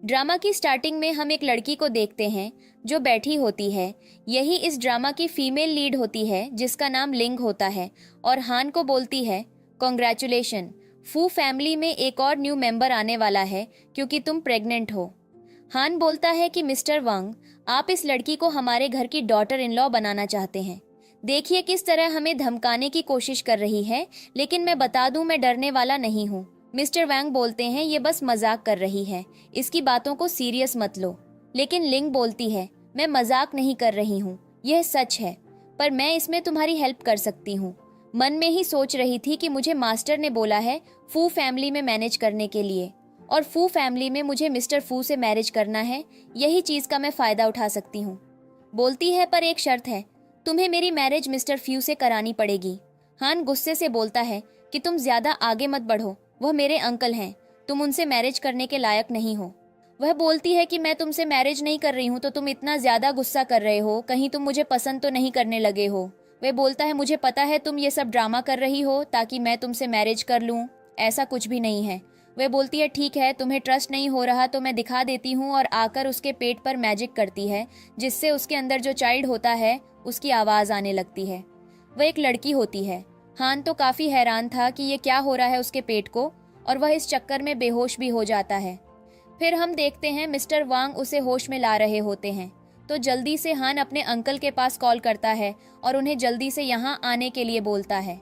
Drama की starting में हम एक लड़की को देखते हैं जो बैठी होती है। यही इस ड्रामा की फीमेल लीड होती है जिसका नाम लिंग होता है और हान को बोलती है, कॉन्ग्रेचुलेशन, फू फैमिली में एक और न्यू मेंबर आने वाला है क्योंकि तुम प्रेग्नेंट हो। हान बोलता है कि मिस्टर वांग, आप इस लड़की को हमारे घर की डॉटर इन लॉ बनाना चाहते हैं। देखिए किस तरह हमें धमकाने की कोशिश कर रही है, लेकिन मैं बता दूं मैं डरने वाला नहीं हूँ। मिस्टर वांग बोलते हैं ये बस मजाक कर रही है, इसकी बातों को सीरियस मत लो। लेकिन लिंग बोलती है मैं मजाक नहीं कर रही हूँ, यह सच है, पर मैं इसमें तुम्हारी हेल्प कर सकती हूँ। मन में ही सोच रही थी कि मुझे मास्टर ने बोला है फू फैमिली में मैनेज करने के लिए, और फू फैमिली में मुझे मिस्टर फू से मैरिज करना है, यही चीज का मैं फायदा उठा सकती हूँ। बोलती है पर एक शर्त है, तुम्हें मेरी मैरिज मिस्टर फ्यू से करानी पड़ेगी। हान गुस्से से बोलता है कि तुम ज्यादा आगे मत बढ़ो, वह मेरे अंकल हैं, तुम उनसे मैरिज करने के लायक नहीं हो। वह बोलती है कि मैं तुमसे मैरिज नहीं कर रही हूँ तो तुम इतना ज्यादा गुस्सा कर रहे हो, कहीं तुम मुझे पसंद तो नहीं करने लगे हो। वह बोलता है मुझे पता है तुम ये सब ड्रामा कर रही हो ताकि मैं तुमसे मैरिज कर लूँ, ऐसा कुछ भी नहीं है। वह बोलती है ठीक है, तुम्हें ट्रस्ट नहीं हो रहा तो मैं दिखा देती हूँ, और आकर उसके पेट पर मैजिक करती है जिससे उसके अंदर जो चाइल्ड होता है उसकी आवाज आने लगती है। वह एक लड़की होती है। हान तो काफी हैरान था कि ये क्या हो रहा है उसके पेट को, और वह इस चक्कर में बेहोश भी हो जाता है। फिर हम देखते हैं मिस्टर वांग उसे होश में ला रहे होते हैं, तो जल्दी से हान अपने अंकल के पास कॉल करता है और उन्हें जल्दी से यहाँ आने के लिए बोलता है।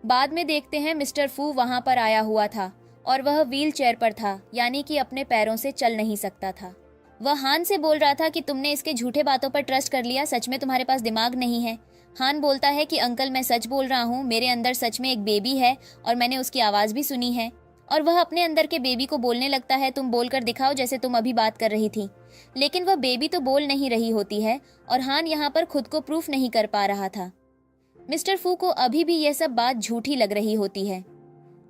बाद में देखते हैं मिस्टर फू वहाँ पर आया हुआ था और वह व्हील चेयर पर था, यानी कि अपने पैरों से चल नहीं सकता था। वह हान से बोल रहा था कि तुमने इसके झूठे बातों पर ट्रस्ट कर लिया, सच में तुम्हारे पास दिमाग नहीं है। हान बोलता है कि अंकल मैं सच बोल रहा हूँ, मेरे अंदर सच में एक बेबी है और मैंने उसकी आवाज़ भी सुनी है। और वह अपने अंदर के बेबी को बोलने लगता है तुम बोल कर दिखाओ जैसे तुम अभी बात कर रही थी। लेकिन वह बेबी तो बोल नहीं रही होती है और हान यहाँ पर खुद को प्रूफ नहीं कर पा रहा था। मिस्टर फू को अभी भी यह सब बात झूठी लग रही होती है।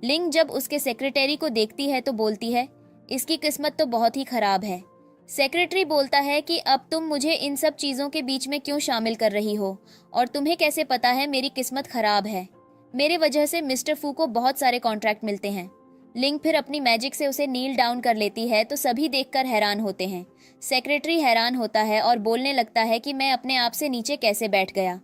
लिंग जब उसके सेक्रेटरी को देखती है तो बोलती है इसकी किस्मत तो बहुत ही खराब है। सेक्रेटरी बोलता है कि अब तुम मुझे इन सब चीज़ों के बीच में क्यों शामिल कर रही हो, और तुम्हें कैसे पता है मेरी किस्मत खराब है। मेरे वजह से मिस्टर फू को बहुत सारे कॉन्ट्रैक्ट मिलते हैं। लिंग फिर अपनी मैजिक से उसे नील डाउन कर लेती है तो सभी देखकर हैरान होते हैं। सेक्रेटरी हैरान होता है और बोलने लगता है कि मैं अपने आप से नीचे कैसे बैठ गया।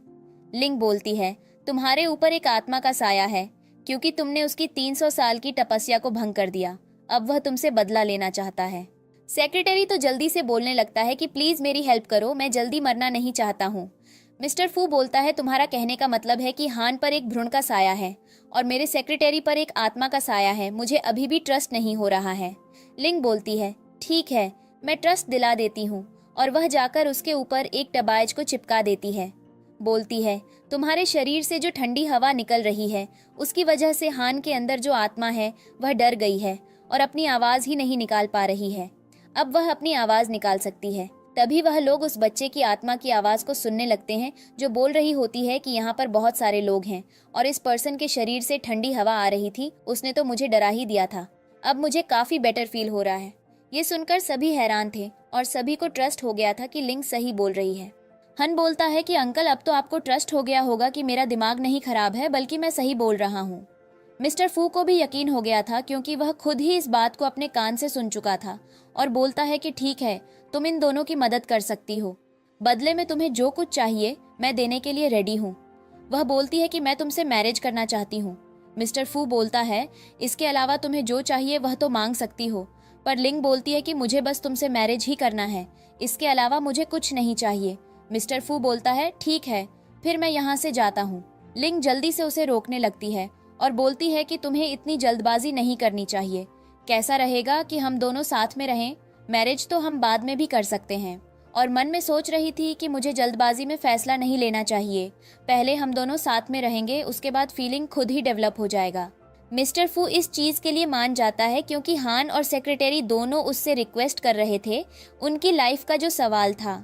लिंग बोलती है तुम्हारे ऊपर एक आत्मा का साया है क्योंकि तुमने उसकी 300 साल की तपस्या को भंग कर दिया, अब वह तुमसे बदला लेना चाहता है। सेक्रेटरी तो जल्दी से बोलने लगता है कि प्लीज मेरी हेल्प करो, मैं जल्दी मरना नहीं चाहता हूँ। मिस्टर फू बोलता है तुम्हारा कहने का मतलब है कि हान पर एक भ्रूण का साया है और मेरे सेक्रेटरी पर एक आत्मा का साया है, मुझे अभी भी ट्रस्ट नहीं हो रहा है। लिंग बोलती है ठीक है, मैं ट्रस्ट दिला देती हूँ, और वह जाकर उसके ऊपर एक टबाइज को चिपका देती है। बोलती है तुम्हारे शरीर से जो ठंडी हवा निकल रही है उसकी वजह से हान के अंदर जो आत्मा है वह डर गई है और अपनी आवाज ही नहीं निकाल पा रही है। अब वह अपनी आवाज निकाल सकती है। तभी वह लोग उस बच्चे की आत्मा की आवाज को सुनने लगते हैं जो बोल रही होती है कि यहाँ पर बहुत सारे लोग हैं और इस पर्सन के शरीर से ठंडी हवा आ रही थी, उसने तो मुझे डरा ही दिया था, अब मुझे काफी बेटर फील हो रहा है। ये सुनकर सभी हैरान थे और सभी को ट्रस्ट हो गया था कि लिंग सही बोल रही है। हन बोलता है कि अंकल अब तो आपको ट्रस्ट हो गया होगा कि मेरा दिमाग नहीं खराब है बल्कि मैं सही बोल रहा हूँ। मिस्टर फू को भी यकीन हो गया था क्योंकि वह खुद ही इस बात को अपने कान से सुन चुका था, और बोलता है कि ठीक है, तुम इन दोनों की मदद कर सकती हो, बदले में तुम्हें जो कुछ चाहिए मैं देने के लिए रेडी हूँ। वह बोलती है कि मैं तुमसे मैरिज करना चाहती हूँ। मिस्टर फू बोलता है इसके अलावा तुम्हें जो चाहिए वह तो मांग सकती हो, पर लिंग बोलती है कि मुझे बस तुमसे मैरिज ही करना है, इसके अलावा मुझे कुछ नहीं चाहिए। मिस्टर फू बोलता है ठीक है, फिर मैं यहाँ से जाता हूँ। लिंग जल्दी से उसे रोकने लगती है और बोलती है कि तुम्हें इतनी जल्दबाजी नहीं करनी चाहिए, कैसा रहेगा कि हम दोनों साथ में रहें, मैरिज तो हम बाद में भी कर सकते हैं। और मन में सोच रही थी कि मुझे जल्दबाजी में फैसला नहीं लेना चाहिए, पहले हम दोनों साथ में रहेंगे, उसके बाद फीलिंग खुद ही डेवलप हो जाएगा। मिस्टर फू इस चीज के लिए मान जाता है क्योंकि हान और सेक्रेटरी दोनों उससे रिक्वेस्ट कर रहे थे, उनकी लाइफ का जो सवाल था।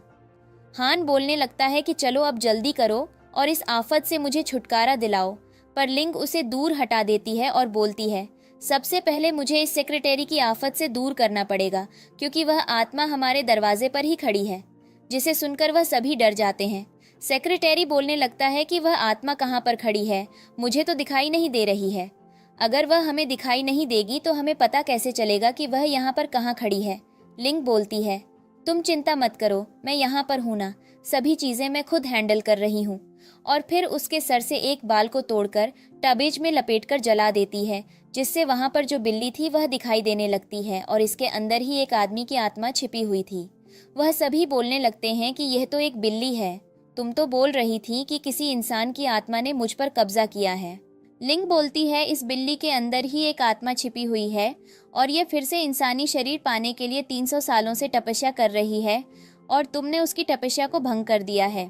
हान बोलने लगता है कि चलो अब जल्दी करो और इस आफत से मुझे छुटकारा दिलाओ, पर लिंग उसे दूर हटा देती है और बोलती है सबसे पहले मुझे इस सेक्रेटरी की आफत से दूर करना पड़ेगा क्योंकि वह आत्मा हमारे दरवाजे पर ही खड़ी है, जिसे सुनकर वह सभी डर जाते हैं। सेक्रेटरी बोलने लगता है कि वह आत्मा कहाँ पर खड़ी है, मुझे तो दिखाई नहीं दे रही है। अगर वह हमें दिखाई नहीं देगी तो हमें पता कैसे चलेगा कि वह यहाँ पर कहाँ खड़ी है। लिंग बोलती है, तुम चिंता मत करो, मैं यहाँ पर हूँ ना, सभी चीजें मैं खुद हैंडल कर रही हूँ। और फिर उसके सर से एक बाल को तोड़कर टबेज में लपेटकर जला देती है, जिससे वहां पर जो बिल्ली थी वह दिखाई देने लगती है और इसके अंदर ही एक आदमी की आत्मा छिपी हुई थी। वह सभी बोलने लगते हैं कि यह तो एक बिल्ली है, तुम तो बोल रही थी कि किसी इंसान की आत्मा ने मुझ पर कब्जा किया है। लिंग बोलती है, इस बिल्ली के अंदर ही एक आत्मा छिपी हुई है और ये फिर से इंसानी शरीर पाने के लिए 300 सालों से तपस्या कर रही है और तुमने उसकी तपस्या को भंग कर दिया है।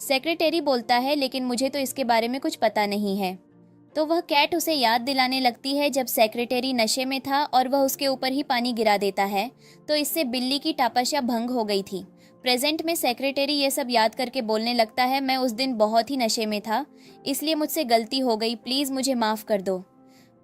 सेक्रेटरी बोलता है, लेकिन मुझे तो इसके बारे में कुछ पता नहीं है। तो वह कैट उसे याद दिलाने लगती है जब सेक्रेटरी नशे में था और वह उसके ऊपर ही पानी गिरा देता है, तो इससे बिल्ली की तपस्या भंग हो गई थी। प्रेजेंट में सेक्रेटरी ये सब याद करके बोलने लगता है, मैं उस दिन बहुत ही नशे में था, इसलिए मुझसे गलती हो गई, प्लीज मुझे माफ कर दो।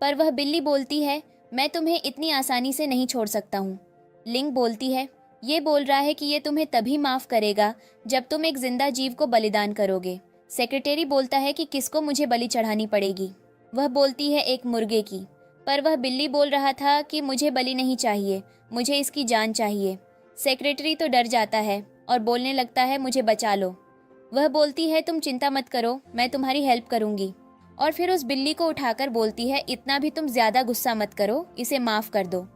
पर वह बिल्ली बोलती है, मैं तुम्हें इतनी आसानी से नहीं छोड़ सकता हूँ। लिंग बोलती है, ये बोल रहा है कि ये तुम्हें तभी माफ करेगा जब तुम एक जिंदा जीव को बलिदान करोगे। सेक्रेटरी बोलता है कि किसको मुझे बलि चढ़ानी पड़ेगी। वह बोलती है, एक मुर्गे की। पर वह बिल्ली बोल रहा था कि मुझे बलि नहीं चाहिए, मुझे इसकी जान चाहिए। सेक्रेटरी तो डर जाता है और बोलने लगता है, मुझे बचा लो। वह बोलती है, तुम चिंता मत करो, मैं तुम्हारी हेल्प करूंगी। और फिर उस बिल्ली को उठाकर बोलती है, इतना भी तुम ज्यादा गुस्सा मत करो, इसे माफ कर दो।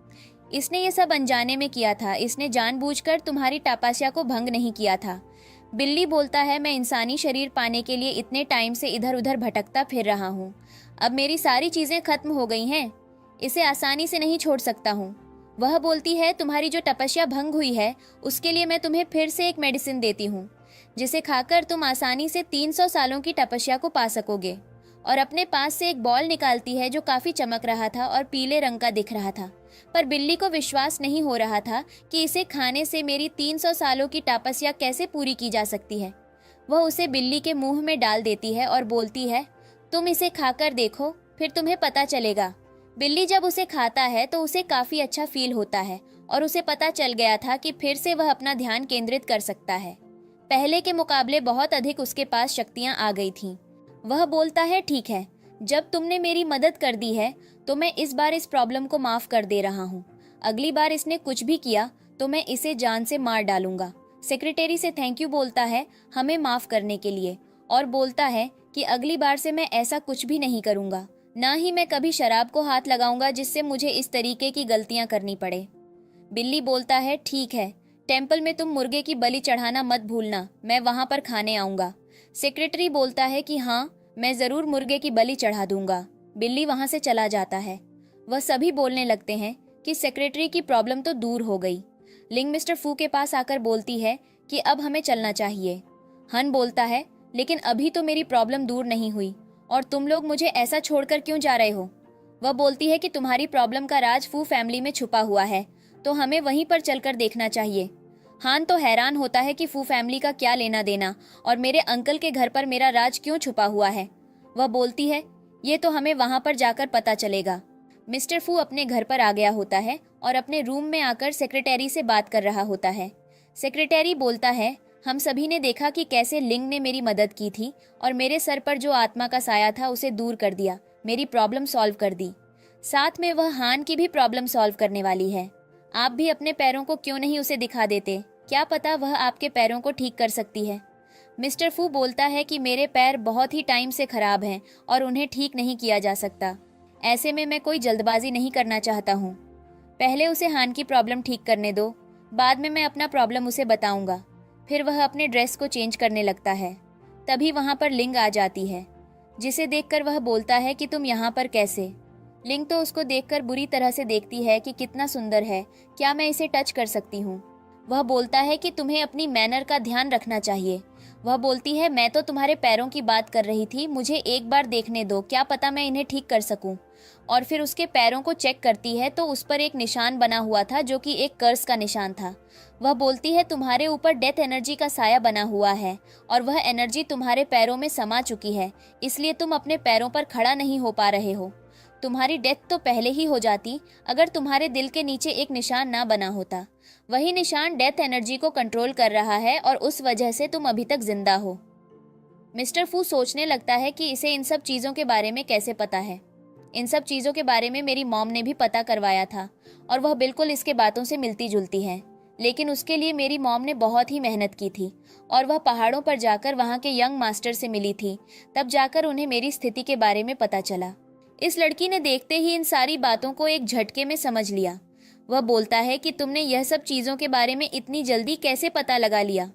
इसने ये सब अनजाने में किया था, इसने जानबूझकर तुम्हारी तपस्या को भंग नहीं किया था। बिल्ली बोलता है, मैं इंसानी शरीर पाने के लिए इतने टाइम से इधर उधर भटकता फिर रहा हूँ, अब मेरी सारी चीजें खत्म हो गई हैं, इसे आसानी से नहीं छोड़ सकता हूँ। वह बोलती है, तुम्हारी जो तपस्या भंग हुई है उसके लिए मैं तुम्हें फिर से एक मेडिसिन देती हूँ, जिसे खाकर तुम आसानी से 300 सालों की तपस्या को पा सकोगे। और अपने पास से एक बॉल निकालती है जो काफी चमक रहा था और पीले रंग का दिख रहा था। पर बिल्ली को विश्वास नहीं हो रहा था कि इसे खाने से मेरी 300 सालों की तपस्या कैसे पूरी की जा सकती है। वह उसे बिल्ली के मुंह में डाल देती है और बोलती है, तुम इसे खाकर देखो, फिर तुम्हें पता चलेगा। बिल्ली जब उसे खाता है तो उसे काफी अच्छा फील होता है और उसे पता चल गया था कि फिर से वह अपना ध्यान केंद्रित कर सकता है। पहले के मुकाबले बहुत अधिक उसके पास शक्तियां आ गई थीं। वह बोलता है, ठीक है, जब तुमने मेरी मदद कर दी है तो मैं इस बार इस प्रॉब्लम को माफ कर दे रहा हूँ। अगली बार इसने कुछ भी किया तो मैं इसे जान से मार डालूंगा। सेक्रेटरी से थैंक यू बोलता है हमें माफ करने के लिए और बोलता है कि अगली बार से मैं ऐसा कुछ भी नहीं करूंगा, ना ही मैं कभी शराब को हाथ लगाऊंगा जिससे मुझे इस तरीके की गलतियां करनी पड़े। बिल्ली बोलता है, ठीक है, टेम्पल में तुम मुर्गे की बलि चढ़ाना मत भूलना, मैं वहां पर खाने आऊंगा। सेक्रेटरी बोलता है कि हाँ, मैं जरूर मुर्गे की बलि चढ़ा दूंगा। बिल्ली वहां से चला जाता है। वह सभी बोलने लगते हैं कि सेक्रेटरी की प्रॉब्लम तो दूर हो गई। लिंग मिस्टर फू के पास आकर बोलती है कि अब हमें चलना चाहिए। हन बोलता है, लेकिन अभी तो मेरी प्रॉब्लम दूर नहीं हुई और तुम लोग मुझे ऐसा छोड़कर क्यों जा रहे हो। वह बोलती है कि तुम्हारी प्रॉब्लम का राज फू फैमिली में छुपा हुआ है, तो हमें वहीं पर चलकर देखना चाहिए। हान तो हैरान होता है कि फू फैमिली का क्या लेना देना और मेरे अंकल के घर पर मेरा राज क्यों छुपा हुआ है। वह बोलती है, ये तो हमें वहां पर जाकर पता चलेगा। मिस्टर फू अपने घर पर आ गया होता है और अपने रूम में आकर सेक्रेटरी से बात कर रहा होता है। सेक्रेटरी बोलता है, हम सभी ने देखा कि कैसे लिंग ने मेरी मदद की थी और मेरे सर पर जो आत्मा का साया था उसे दूर कर दिया, मेरी प्रॉब्लम सॉल्व कर दी। साथ में वह हान की भी प्रॉब्लम सॉल्व करने वाली है। आप भी अपने पैरों को क्यों नहीं उसे दिखा देते, क्या पता वह आपके पैरों को ठीक कर सकती है। मिस्टर फू बोलता है कि मेरे पैर बहुत ही टाइम से खराब हैं और उन्हें ठीक नहीं किया जा सकता। ऐसे में मैं कोई जल्दबाजी नहीं करना चाहता हूँ। पहले उसे हान की प्रॉब्लम ठीक करने दो, बाद में मैं अपना प्रॉब्लम उसे बताऊंगा। फिर वह अपने ड्रेस को चेंज करने लगता है। तभी वहां पर लिंग आ जाती है, जिसे देखकर वह बोलता है कि तुम यहाँ पर कैसे। लिंग तो उसको देखकर बुरी तरह से देखती है कि कितना सुंदर है, क्या मैं इसे टच कर सकती हूँ। वह बोलता है कि तुम्हें अपनी मैनर का ध्यान रखना चाहिए। वह बोलती है, मैं तो तुम्हारे पैरों की बात कर रही थी, मुझे एक बार देखने दो, क्या पता मैं इन्हें ठीक कर सकूं। और फिर उसके पैरों को चेक करती है तो उस पर एक निशान बना हुआ था जो कि एक कर्स का निशान था। वह बोलती है, तुम्हारे ऊपर डेथ एनर्जी का साया बना हुआ है और वह एनर्जी तुम्हारे पैरों में समा चुकी है, इसलिए तुम अपने पैरों पर खड़ा नहीं हो पा रहे हो। तुम्हारी डेथ तो पहले ही हो जाती अगर तुम्हारे दिल के नीचे एक निशान ना बना होता। वही निशान डेथ एनर्जी को कंट्रोल कर रहा है और उस वजह से तुम अभी तक जिंदा हो। मिस्टर फू सोचने लगता है कि इसे इन सब चीजों के बारे में कैसे पता है। इन सब चीजों के बारे में मेरी मॉम ने भी पता करवाया था और वह बिल्कुल इसके बातों से मिलती जुलती है। लेकिन उसके लिए मेरी मॉम ने बहुत ही मेहनत की थी और वह पहाड़ों पर जाकर वहाँ के यंग मास्टर से मिली थी। तब जाकर उन्हें मेरी स्थिति के बारे में पता चला। इस लड़की ने देखते ही इन सारी बातों को एक झटके में समझ लिया। वह बोलता है कि तुमने यह सब चीज़ों के बारे में इतनी जल्दी कैसे पता लगा लिया?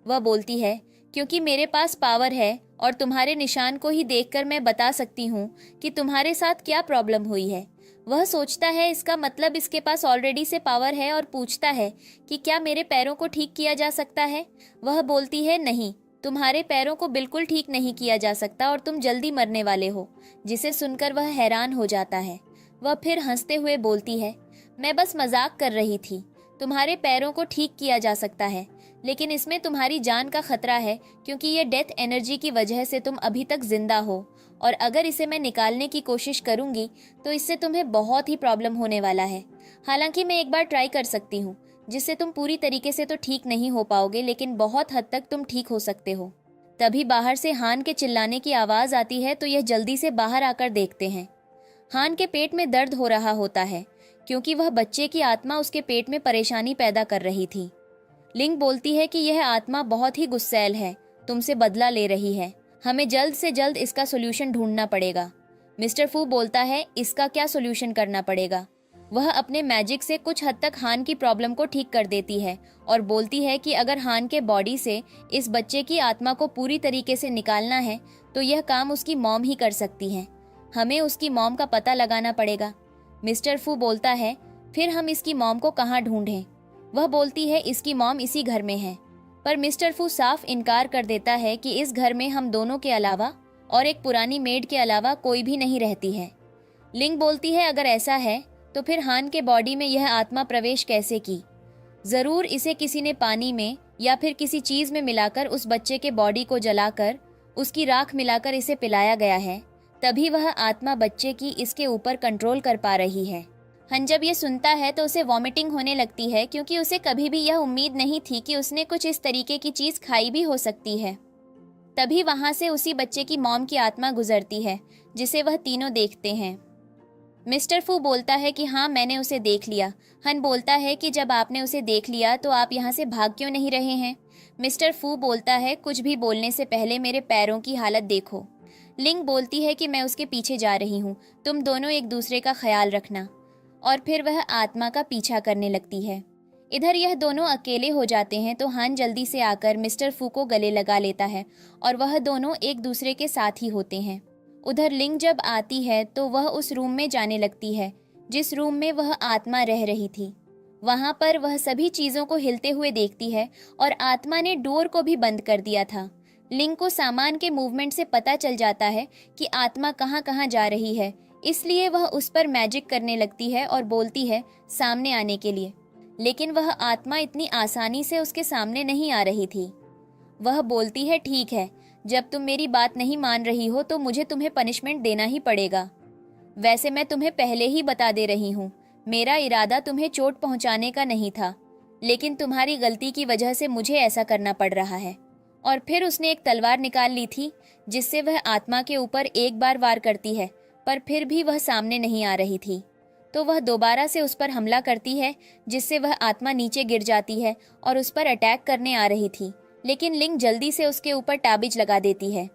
वह बोलती है, क्योंकि मेरे पास पावर है और तुम्हारे निशान को ही देखकर मैं बता सकती हूँ कि तुम्हारे साथ क्या प्रॉब्लम हुई है। वह सोचता है इसका मतलब इसके पास ऑलरेडी से पावर है और पूछता है कि क्या मेरे पैरों को ठीक किया जा सकता है। वह बोलती है, नहीं, तुम्हारे पैरों को बिल्कुल ठीक नहीं किया जा सकता और तुम जल्दी मरने वाले हो। जिसे सुनकर वह हैरान हो जाता है। वह फिर हंसते हुए बोलती है, मैं बस मजाक कर रही थी। तुम्हारे पैरों को ठीक किया जा सकता है, लेकिन इसमें तुम्हारी जान का खतरा है, क्योंकि ये डेथ एनर्जी की वजह से तुम अभी तक जिंदा हो और अगर इसे मैं निकालने की कोशिश करूंगी तो इससे तुम्हें बहुत ही प्रॉब्लम होने वाला है। हालांकि मैं एक बार ट्राई कर सकती हूँ, जिससे तुम पूरी तरीके से तो ठीक नहीं हो पाओगे, लेकिन बहुत हद तक तुम ठीक हो सकते हो। तभी बाहर से हान के चिल्लाने की आवाज आती है, तो यह जल्दी से बाहर आकर देखते हैं। हान के पेट में दर्द हो रहा होता है, क्योंकि वह बच्चे की आत्मा उसके पेट में परेशानी पैदा कर रही थी। लिंग बोलती है कि यह आत्मा बहुत ही गुस्सैल है, तुमसे बदला ले रही है। हमें जल्द से जल्द इसका सोल्यूशन ढूंढना पड़ेगा। मिस्टर फू बोलता है, इसका क्या सोल्यूशन करना पड़ेगा? वह अपने मैजिक से कुछ हद तक हान की प्रॉब्लम को ठीक कर देती है और बोलती है कि अगर हान के बॉडी से इस बच्चे की आत्मा को पूरी तरीके से निकालना है तो यह काम उसकी मॉम ही कर सकती है। हमें उसकी मॉम का पता लगाना पड़ेगा। मिस्टर फू बोलता है, फिर हम इसकी मॉम को कहाँ ढूंढें? वह बोलती है, इसकी मॉम इसी घर में है। पर मिस्टर फू साफ इनकार कर देता है कि इस घर में हम दोनों के अलावा और एक पुरानी मेड के अलावा कोई भी नहीं रहती है। लिंग बोलती है, अगर ऐसा है तो फिर हान के बॉडी में यह आत्मा प्रवेश कैसे की? जरूर इसे किसी ने पानी में या फिर किसी चीज में मिलाकर उस बच्चे के बॉडी को जलाकर उसकी राख मिलाकर इसे पिलाया गया है, तभी वह आत्मा बच्चे की इसके ऊपर कंट्रोल कर पा रही है। हन जब ये सुनता है तो उसे वॉमिटिंग होने लगती है, क्योंकि उसे कभी भी यह उम्मीद नहीं थी कि उसने कुछ इस तरीके की चीज खाई भी हो सकती है। तभी वहां से उसी बच्चे की मॉम की आत्मा गुजरती है, जिसे वह तीनों देखते हैं। मिस्टर फू बोलता है कि हाँ, मैंने उसे देख लिया। हन बोलता है कि जब आपने उसे देख लिया तो आप यहाँ से भाग क्यों नहीं रहे हैं? मिस्टर फू बोलता है, कुछ भी बोलने से पहले मेरे पैरों की हालत देखो। लिंग बोलती है कि मैं उसके पीछे जा रही हूँ, तुम दोनों एक दूसरे का ख्याल रखना। और फिर वह आत्मा का पीछा करने लगती है। इधर यह दोनों अकेले हो जाते हैं तो हान जल्दी से आकर मिस्टर फू को गले लगा लेता है और वह दोनों एक दूसरे के साथ ही होते हैं। उधर लिंग जब आती है तो वह उस रूम में जाने लगती है जिस रूम में वह आत्मा रह रही थी। वहां पर वह सभी चीजों को हिलते हुए देखती है और आत्मा ने डोर को भी बंद कर दिया था। लिंग को सामान के मूवमेंट से पता चल जाता है कि आत्मा कहाँ कहाँ जा रही है, इसलिए वह उस पर मैजिक करने लगती है और बोलती है सामने आने के लिए। लेकिन वह आत्मा इतनी आसानी से उसके सामने नहीं आ रही थी। वह बोलती है, ठीक है, जब तुम मेरी बात नहीं मान रही हो तो मुझे तुम्हें पनिशमेंट देना ही पड़ेगा। वैसे मैं तुम्हें पहले ही बता दे रही हूँ, मेरा इरादा तुम्हें चोट पहुँचाने का नहीं था, लेकिन तुम्हारी गलती की वजह से मुझे ऐसा करना पड़ रहा है। और फिर उसने एक तलवार निकाल ली थी जिससे वह आत्मा के ऊपर एक बार वार करती है, पर फिर भी वह सामने नहीं आ रही थी। तो वह दोबारा से उस पर हमला करती है जिससे वह आत्मा नीचे गिर जाती है और उस पर अटैक करने आ रही थी, लेकिन लिंग जल्दी से उसके ऊपर ताबीज लगा देती है।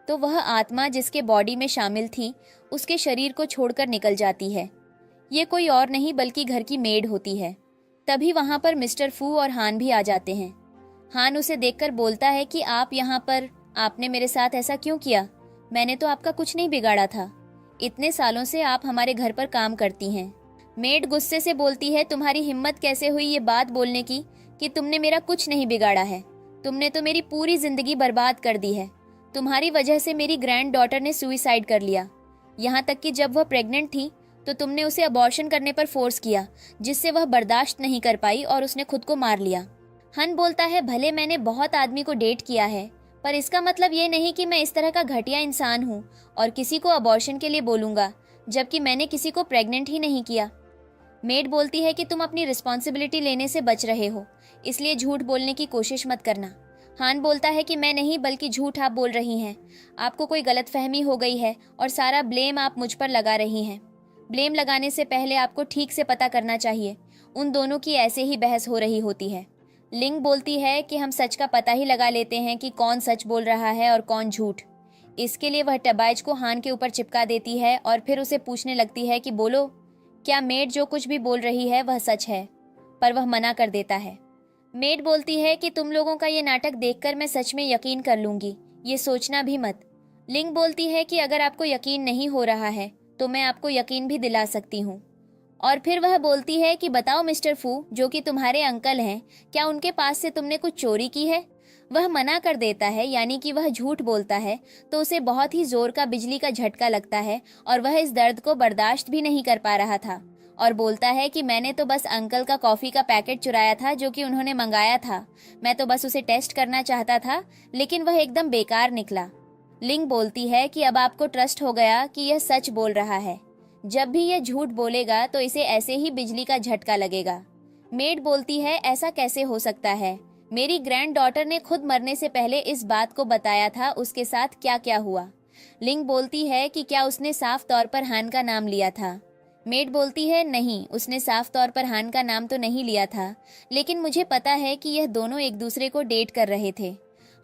तो वह आत्मा जिसके बॉडी में शामिल थी उसके शरीर को छोड़कर निकल जाती है। ये कोई और नहीं बल्कि घर की मेड होती है। तभी वहां पर मिस्टर फू और हान भी आ जाते हैं। हान उसे देखकर बोलता है कि आप यहाँ पर, आपने मेरे साथ ऐसा क्यों किया? मैंने तो आपका कुछ नहीं बिगाड़ा था। इतने सालों से आप हमारे घर पर काम करती हैं। मेड गुस्से से बोलती है, तुम्हारी हिम्मत कैसे हुई ये बात बोलने की कि तुमने मेरा कुछ नहीं बिगाड़ा है? तुमने तो मेरी पूरी जिंदगी बर्बाद कर दी है। तुम्हारी वजह से मेरी ग्रैंड डॉटर ने सुइसाइड कर लिया। यहाँ तक कि जब वह प्रेग्नेंट थी तो तुमने उसे अबॉर्शन करने पर फोर्स किया, जिससे वह बर्दाश्त नहीं कर पाई और उसने खुद को मार लिया। हन बोलता है, भले मैंने बहुत आदमी को डेट किया है, पर इसका मतलब ये नहीं कि मैं इस तरह का घटिया इंसान हूँ और किसी को अबॉर्शन के लिए बोलूंगा, जबकि मैंने किसी को प्रेग्नेंट ही नहीं किया। मेड बोलती है कि तुम अपनी रिस्पॉन्सिबिलिटी लेने से बच रहे हो, इसलिए झूठ बोलने की कोशिश मत करना। हान बोलता है कि मैं नहीं बल्कि झूठ आप बोल रही हैं। आपको कोई गलतफहमी हो गई है और सारा ब्लेम आप मुझ पर लगा रही हैं। ब्लेम लगाने से पहले आपको ठीक से पता करना चाहिए उन दोनों की ऐसे ही बहस हो रही होती है। लिंग बोलती है कि हम सच का पता ही लगा लेते हैं कि कौन सच बोल रहा है और कौन झूठ। इसके लिए वह टबाइज को हान के ऊपर चिपका देती है और फिर उसे पूछने लगती है कि बोलो, क्या मेड जो कुछ भी बोल रही है वह सच है? पर वह मना कर देता है। मेड बोलती है कि तुम लोगों का ये नाटक देखकर मैं सच में यकीन कर लूंगी, ये सोचना भी मत। लिंग बोलती है कि अगर आपको यकीन नहीं हो रहा है तो मैं आपको यकीन भी दिला सकती हूँ। और फिर वह बोलती है कि बताओ मिस्टर फू, जो कि तुम्हारे अंकल हैं, क्या उनके पास से तुमने कुछ चोरी की है? वह मना कर देता है, यानी कि वह झूठ बोलता है, तो उसे बहुत ही जोर का बिजली का झटका लगता है और वह इस दर्द को बर्दाश्त भी नहीं कर पा रहा था और बोलता है कि मैंने तो बस अंकल का कॉफी का पैकेट चुराया था जो कि उन्होंने मंगाया था। मैं तो बस उसे टेस्ट करना चाहता था, लेकिन वह एकदम बेकार निकला। लिंग बोलती है कि अब आपको ट्रस्ट हो गया कि यह सच बोल रहा है। जब भी यह झूठ बोलेगा तो इसे ऐसे ही बिजली का झटका लगेगा। मेड बोलती है ऐसा कैसे हो सकता है? मेरी ग्रैंड डॉटर ने खुद मरने से पहले इस बात को बताया था उसके साथ क्या क्या हुआ। लिंग बोलती है कि क्या उसने साफ तौर पर हान का नाम लिया था? मेड बोलती है नहीं, उसने साफ तौर पर हान का नाम तो नहीं लिया था, लेकिन मुझे पता है कि यह दोनों एक दूसरे को डेट कर रहे थे।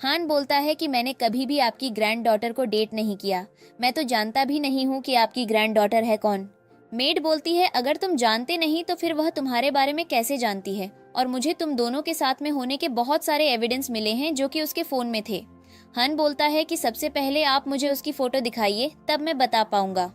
हान बोलता है कि मैंने कभी भी आपकी ग्रैंड डॉटर को डेट नहीं किया, मैं तो जानता भी नहीं हूँ कि आपकी ग्रैंड डॉटर है कौन। मेड बोलती है अगर तुम जानते नहीं तो फिर वह तुम्हारे बारे में कैसे जानती है? और मुझे तुम दोनों के साथ में होने के बहुत सारे एविडेंस मिले हैं जो कि उसके फोन में थे। हन बोलता है कि सबसे पहले आप मुझे उसकी फोटो दिखाइए, तब मैं बता पाऊंगा।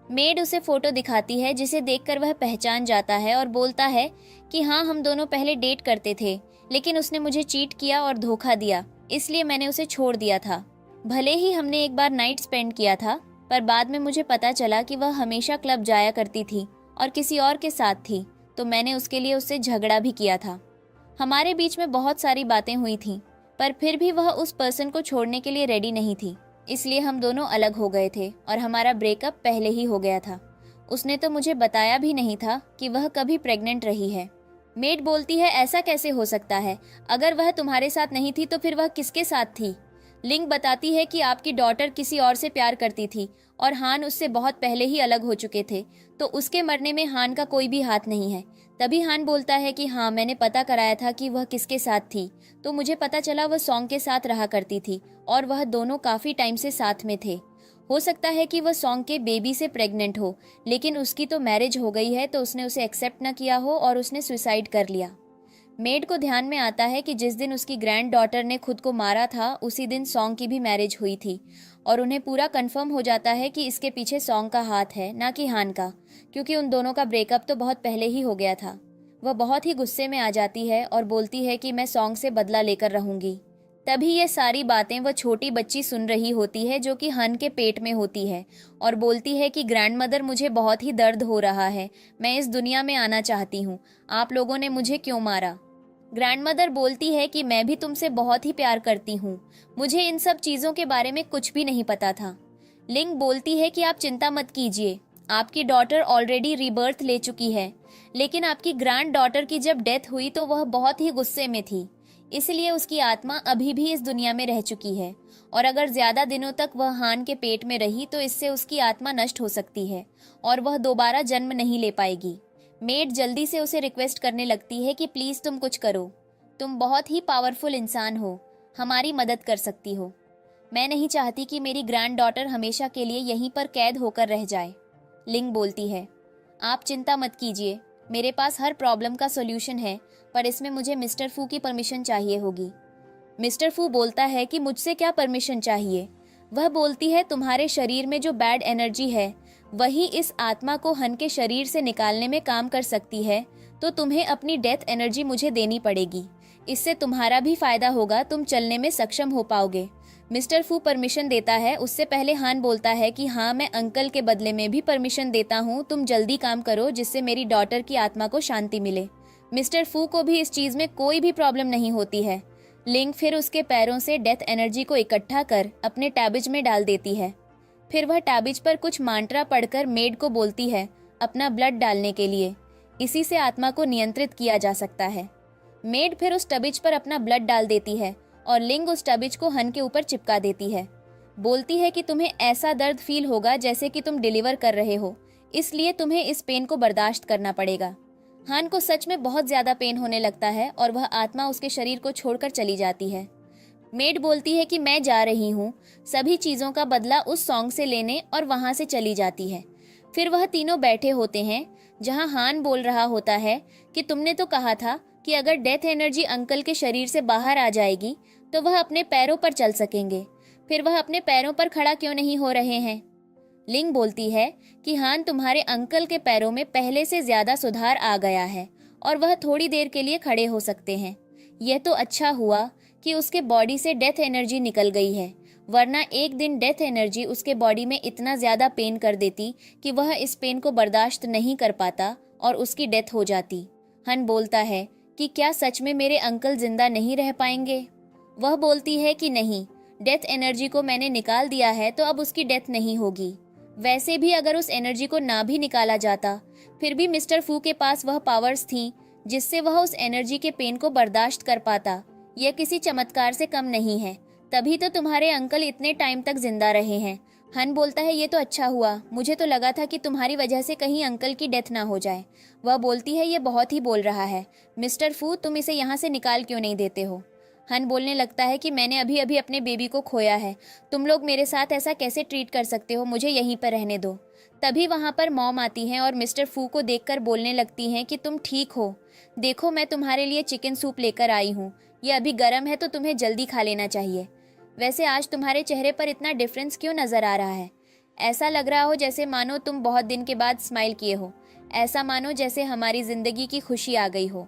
मेड उसे फोटो दिखाती है जिसे देखकर वह पहचान जाता है और बोलता है कि हाँ, हम दोनों पहले डेट करते थे, लेकिन उसने मुझे चीट किया और धोखा दिया, इसलिए मैंने उसे छोड़ दिया था। भले ही हमने एक बार नाइट स्पेंड किया था, पर बाद में मुझे पता चला कि वह हमेशा क्लब जाया करती थी और किसी और के साथ थी, तो मैंने उसके लिए उससे झगड़ा भी किया था। हमारे बीच में बहुत सारी बातें हुई थी, पर फिर भी वह उस पर्सन को छोड़ने के लिए रेडी नहीं थी, इसलिए हम दोनों अलग हो गए थे और हमारा ब्रेकअप पहले ही हो गया था। उसने तो मुझे बताया भी नहीं था कि वह कभी प्रेग्नेंट रही है। मेड बोलती है ऐसा कैसे हो सकता है? अगर वह तुम्हारे साथ नहीं थी तो फिर वह किसके साथ थी? लिंग बताती है कि आपकी डॉटर किसी और से प्यार करती थी और हान उससे बहुत पहले ही अलग हो चुके थे, तो उसके मरने में हान का कोई भी हाथ नहीं है। तभी हान बोलता है कि हाँ, मैंने पता कराया था कि वह किसके साथ थी, तो मुझे पता चला वह सॉन्ग के साथ रहा करती थी और वह दोनों काफी टाइम से साथ में थे। हो सकता है कि वह सॉन्ग के बेबी से प्रेग्नेंट हो, लेकिन उसकी तो मैरिज हो गई है, तो उसने उसे एक्सेप्ट न किया हो और उसने सुसाइड कर लिया। मेड को ध्यान में आता है कि जिस दिन उसकी ग्रैंड डॉटर ने खुद को मारा था, उसी दिन सॉन्ग की भी मैरिज हुई थी और उन्हें पूरा कंफर्म हो जाता है कि इसके पीछे सॉन्ग का हाथ है, ना कि हान का, क्योंकि उन दोनों का ब्रेकअप तो बहुत पहले ही हो गया था। वह बहुत ही गुस्से में आ जाती है और बोलती है कि मैं सॉन्ग से बदला लेकर रहूंगी। तभी ये सारी बातें वह छोटी बच्ची सुन रही होती है जो कि हन के पेट में होती है और बोलती है कि ग्रैंड मदर, मुझे बहुत ही दर्द हो रहा है, मैं इस दुनिया में आना चाहती हूँ, आप लोगों ने मुझे क्यों मारा? ग्रैंड मदर बोलती है कि मैं भी तुमसे बहुत ही प्यार करती हूँ, मुझे इन सब चीज़ों के बारे में कुछ भी नहीं पता था। लिंग बोलती है कि आप चिंता मत कीजिए, आपकी डॉटर ऑलरेडी रीबर्थ ले चुकी है, लेकिन आपकी ग्रैंड डॉटर की जब डेथ हुई तो वह बहुत ही गुस्से में थी, इसलिए उसकी आत्मा अभी भी इस दुनिया में रह चुकी है और अगर ज्यादा दिनों तक वह हान के पेट में रही तो इससे उसकी आत्मा नष्ट हो सकती है और वह दोबारा जन्म नहीं ले पाएगी। मेड जल्दी से उसे रिक्वेस्ट करने लगती है कि प्लीज तुम कुछ करो, तुम बहुत ही पावरफुल इंसान हो, हमारी मदद कर सकती हो। मैं नहीं चाहती कि मेरी ग्रैंड डॉटर हमेशा के लिए यहीं पर कैद होकर रह जाए। लिंग बोलती है आप चिंता मत कीजिए, मेरे पास हर प्रॉब्लम का सॉल्यूशन है, पर इसमें मुझे मिस्टर फू की परमिशन चाहिए होगी। मिस्टर फू बोलता है कि मुझसे क्या परमिशन चाहिए? वह बोलती है तुम्हारे शरीर में जो बैड एनर्जी है वही इस आत्मा को हन के शरीर से निकालने में काम कर सकती है, तो तुम्हें अपनी डेथ एनर्जी मुझे देनी पड़ेगी, इससे तुम्हारा भी फायदा होगा, तुम चलने में सक्षम हो पाओगे। मिस्टर फू परमिशन देता है। उससे पहले हान बोलता है कि हाँ, मैं अंकल के बदले में भी परमिशन देता हूँ, तुम जल्दी काम करो जिससे मेरी डॉटर की आत्मा को शांति मिले। मिस्टर फू को भी इस चीज में कोई भी प्रॉब्लम नहीं होती है। लिंग फिर उसके पैरों से डेथ एनर्जी को इकट्ठा कर अपने टैबिज में डाल देती है। फिर वह टैबिज पर कुछ मांत्रा पढ़कर मेड को बोलती है अपना ब्लड डालने के लिए, इसी से आत्मा को नियंत्रित किया जा सकता है। मेड फिर उस टबिज पर अपना ब्लड डाल देती है और लिंग उस टबिज को हन के ऊपर चिपका देती है। बोलती है कि तुम्हें ऐसा दर्द फील होगा जैसे कि तुम डिलीवर कर रहे हो, इसलिए तुम्हें इस पेन को बर्दाश्त करना पड़ेगा। हान को सच में बहुत ज्यादा पेन होने लगता है और वह आत्मा उसके शरीर को छोड़कर चली जाती है। मेड बोलती है कि मैं जा रही हूँ सभी चीजों का बदला उस सॉन्ग से लेने, और वहां से चली जाती है। फिर वह तीनों बैठे होते हैं जहां हान बोल रहा होता है कि तुमने तो कहा था कि अगर डेथ एनर्जी अंकल के शरीर से बाहर आ जाएगी तो वह अपने पैरों पर चल सकेंगे, फिर वह अपने पैरों पर खड़ा क्यों नहीं हो रहे हैं? लिंग बोलती है कि हान तुम्हारे अंकल के पैरों में पहले से ज्यादा सुधार आ गया है और वह थोड़ी देर के लिए खड़े हो सकते हैं। यह तो अच्छा हुआ कि उसके बॉडी से डेथ एनर्जी निकल गई है, वरना एक दिन डेथ एनर्जी उसके बॉडी में इतना ज्यादा पेन कर देती कि वह इस पेन को बर्दाश्त नहीं कर पाता और उसकी डेथ हो जाती। हन बोलता है कि क्या सच में मेरे अंकल जिंदा नहीं रह पाएंगे? वह बोलती है कि नहीं, डेथ एनर्जी को मैंने निकाल दिया है तो अब उसकी डेथ नहीं होगी। वैसे भी अगर उस एनर्जी को ना भी निकाला जाता फिर भी मिस्टर फू के पास वह पावर्स थी जिससे वह उस एनर्जी के पेन को बर्दाश्त कर पाता। यह किसी चमत्कार से कम नहीं है, तभी तो तुम्हारे अंकल इतने टाइम तक जिंदा रहे हैं। हन बोलता है ये तो अच्छा हुआ, मुझे तो लगा था कि तुम्हारी वजह से कहीं अंकल की डेथ ना हो जाए। वह बोलती है ये बहुत ही बोल रहा है, मिस्टर फू तुम इसे यहाँ से निकाल क्यों नहीं देते हो? हन बोलने लगता है कि मैंने अभी अभी अपने बेबी को खोया है, तुम लोग मेरे साथ ऐसा कैसे ट्रीट कर सकते हो, मुझे यहीं पर रहने दो। तभी वहां पर मॉम आती हैं और मिस्टर फू को देखकर बोलने लगती हैं कि तुम ठीक हो, देखो मैं तुम्हारे लिए चिकन सूप लेकर आई हूँ, ये अभी गर्म है तो तुम्हें जल्दी खा लेना चाहिए। वैसे आज तुम्हारे चेहरे पर इतना डिफरेंस क्यों नजर आ रहा है? ऐसा लग रहा हो जैसे मानो तुम बहुत दिन के बाद स्माइल किए हो, ऐसा मानो जैसे हमारी जिंदगी की खुशी आ गई हो।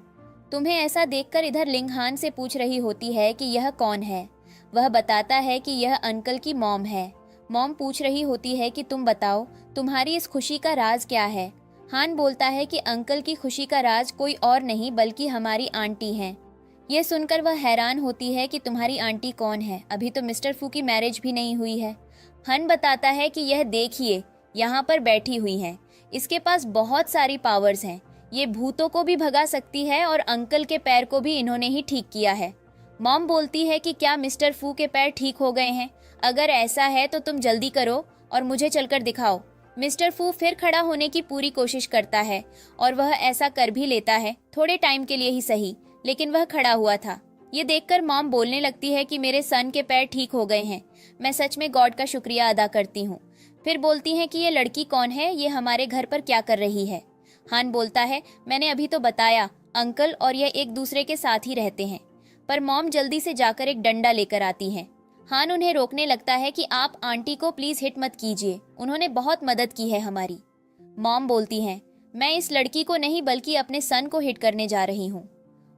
तुम्हें ऐसा देखकर इधर लिंग हान से पूछ रही होती है कि यह कौन है। वह बताता है कि यह अंकल की मॉम है। मॉम पूछ रही होती है कि तुम बताओ तुम्हारी इस खुशी का राज क्या है? हान बोलता है कि अंकल की खुशी का राज कोई और नहीं बल्कि हमारी आंटी हैं। यह सुनकर वह हैरान होती है कि तुम्हारी आंटी कौन है, अभी तो मिस्टर फू की मैरिज भी नहीं हुई है। हन बताता है कि यह देखिए यहाँ पर बैठी हुई है, इसके पास बहुत सारी पावर्स हैं, ये भूतों को भी भगा सकती है और अंकल के पैर को भी इन्होंने ही ठीक किया है। मॉम बोलती है कि क्या मिस्टर फू के पैर ठीक हो गए हैं? अगर ऐसा है तो तुम जल्दी करो और मुझे चलकर दिखाओ। मिस्टर फू फिर खड़ा होने की पूरी कोशिश करता है और वह ऐसा कर भी लेता है, थोड़े टाइम के लिए ही सही, लेकिन वह खड़ा हुआ था। ये देखकर मॉम बोलने लगती है कि मेरे सन के पैर ठीक हो गए हैं, मैं सच में गॉड का शुक्रिया अदा करती हूँ। फिर बोलती हैं कि ये लड़की कौन है, ये हमारे घर पर क्या कर रही है? हान बोलता है मैंने अभी तो बताया, अंकल और यह एक दूसरे के साथ ही रहते हैं। पर मॉम जल्दी से जाकर एक डंडा लेकर आती हैं। हान उन्हें रोकने लगता है कि आप आंटी को प्लीज हिट मत कीजिए, उन्होंने बहुत मदद की है हमारी। मॉम बोलती हैं मैं इस लड़की को नहीं बल्कि अपने सन को हिट करने जा रही हूँ।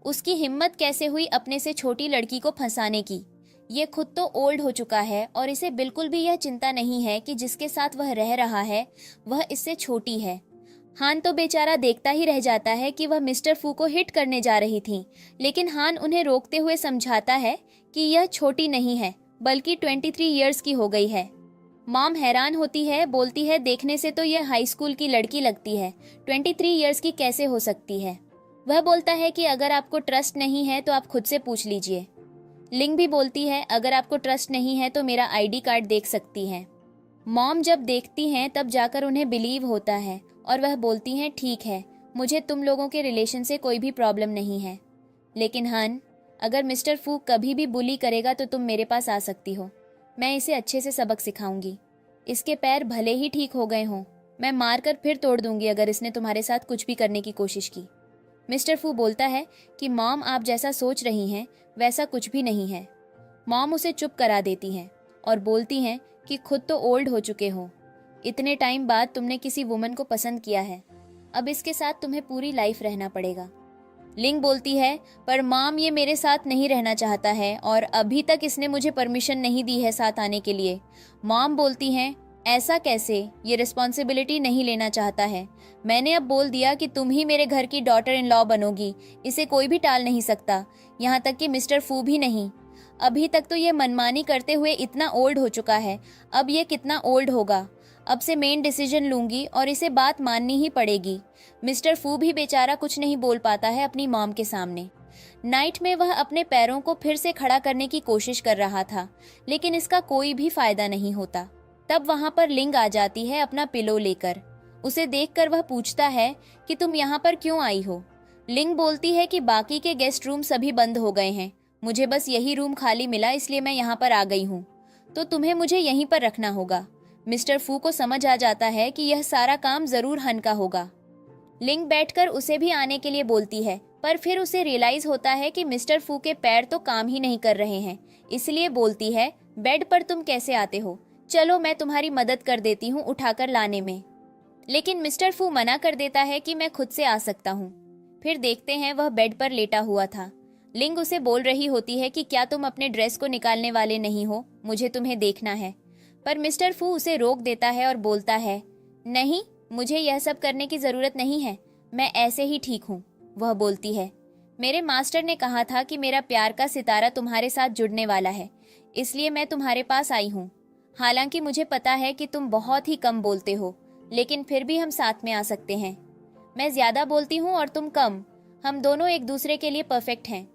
उसकी हिम्मत कैसे हुई अपने से छोटी लड़की को फंसाने की? ये खुद तो ओल्ड हो चुका है और इसे बिल्कुल भी यह चिंता नहीं है कि जिसके साथ वह रह रहा है वह इससे छोटी है। हान तो बेचारा देखता ही रह जाता है कि वह मिस्टर फू को हिट करने जा रही थी, लेकिन हान उन्हें रोकते हुए समझाता है कि यह छोटी नहीं है बल्कि 23 इयर्स की हो गई है। मॉम हैरान होती है, बोलती है देखने से तो यह हाई स्कूल की लड़की लगती है, 23 इयर्स की कैसे हो सकती है? वह बोलता है कि अगर आपको ट्रस्ट नहीं है तो आप खुद से पूछ लीजिए। लिंग भी बोलती है अगर आपको ट्रस्ट नहीं है तो मेरा आईडी कार्ड देख सकती हैं। मॉम जब देखती हैं तब जाकर उन्हें बिलीव होता है और वह बोलती हैं ठीक है, मुझे तुम लोगों के रिलेशन से कोई भी प्रॉब्लम नहीं है, लेकिन हन अगर मिस्टर फू कभी भी बुली करेगा तो तुम मेरे पास आ सकती हो, मैं इसे अच्छे से सबक सिखाऊंगी। इसके पैर भले ही ठीक हो गए हों, मैं मार कर फिर तोड़ दूंगी अगर इसने तुम्हारे साथ कुछ भी करने की कोशिश की। मिस्टर फू बोलता है कि मॉम आप जैसा सोच रही हैं वैसा कुछ भी नहीं है। मॉम उसे चुप करा देती हैं और बोलती हैं कि खुद तो ओल्ड हो चुके हो, इतने टाइम बाद तुमने किसी वुमन को पसंद किया है, अब इसके साथ तुम्हें पूरी लाइफ रहना पड़ेगा। लिंग बोलती है पर मॉम ये मेरे साथ नहीं रहना चाहता है और अभी तक इसने मुझे परमिशन नहीं दी है साथ आने के लिए। मॉम बोलती हैं ऐसा कैसे, ये रिस्पॉन्सिबिलिटी नहीं लेना चाहता है, मैंने अब बोल दिया कि तुम ही मेरे घर की डॉटर इन लॉ बनोगी, इसे कोई भी टाल नहीं सकता, यहाँ तक कि मिस्टर फू भी नहीं। अभी तक तो ये मनमानी करते हुए इतना ओल्ड हो चुका है, अब ये कितना ओल्ड होगा। अब से मेन डिसीजन लूंगी और इसे बात माननी ही पड़ेगी। मिस्टर फू भी बेचारा कुछ नहीं बोल पाता है अपनी मॉम के सामने। नाइट में वह अपने पैरों को फिर से खड़ा करने की कोशिश कर रहा था, लेकिन इसका कोई भी फायदा नहीं होता। तब वहां पर लिंग आ जाती है अपना पिलो लेकर उसे देखकर वह पूछता है कि तुम यहाँ पर क्यों आई हो। लिंग बोलती है कि बाकी के गेस्ट रूम सभी बंद हो गए हैं, मुझे बस यही रूम खाली मिला इसलिए मैं यहाँ पर आ गई हूँ, तो तुम्हें मुझे यहीं पर रखना होगा। मिस्टर फू को समझ आ जाता है कि यह सारा काम जरूर हन का होगा। लिंग बैठकर उसे भी आने के लिए बोलती है, पर फिर उसे रियलाइज होता है कि मिस्टर फू के पैर तो काम ही नहीं कर रहे हैं, इसलिए बोलती है बेड पर तुम कैसे आते हो, चलो मैं तुम्हारी मदद कर देती हूँ उठाकर लाने में। लेकिन मिस्टर फू मना कर देता है कि मैं खुद से आ सकता हूँ। फिर देखते हैं वह बेड पर लेटा हुआ था। लिंग उसे बोल रही होती है कि क्या तुम अपने ड्रेस को निकालने वाले नहीं हो, मुझे तुम्हें देखना है। पर मिस्टर फू उसे रोक देता है और बोलता है नहीं, मुझे यह सब करने की जरूरत नहीं है, मैं ऐसे ही ठीक हूँ। वह बोलती है मेरे मास्टर ने कहा था कि मेरा प्यार का सितारा तुम्हारे साथ जुड़ने वाला है, इसलिए मैं तुम्हारे पास आई हूँ। हालांकि मुझे पता है कि तुम बहुत ही कम बोलते हो, लेकिन फिर भी हम साथ में आ सकते हैं। मैं ज्यादा बोलती हूँ और तुम कम, हम दोनों एक दूसरे के लिए परफेक्ट हैं।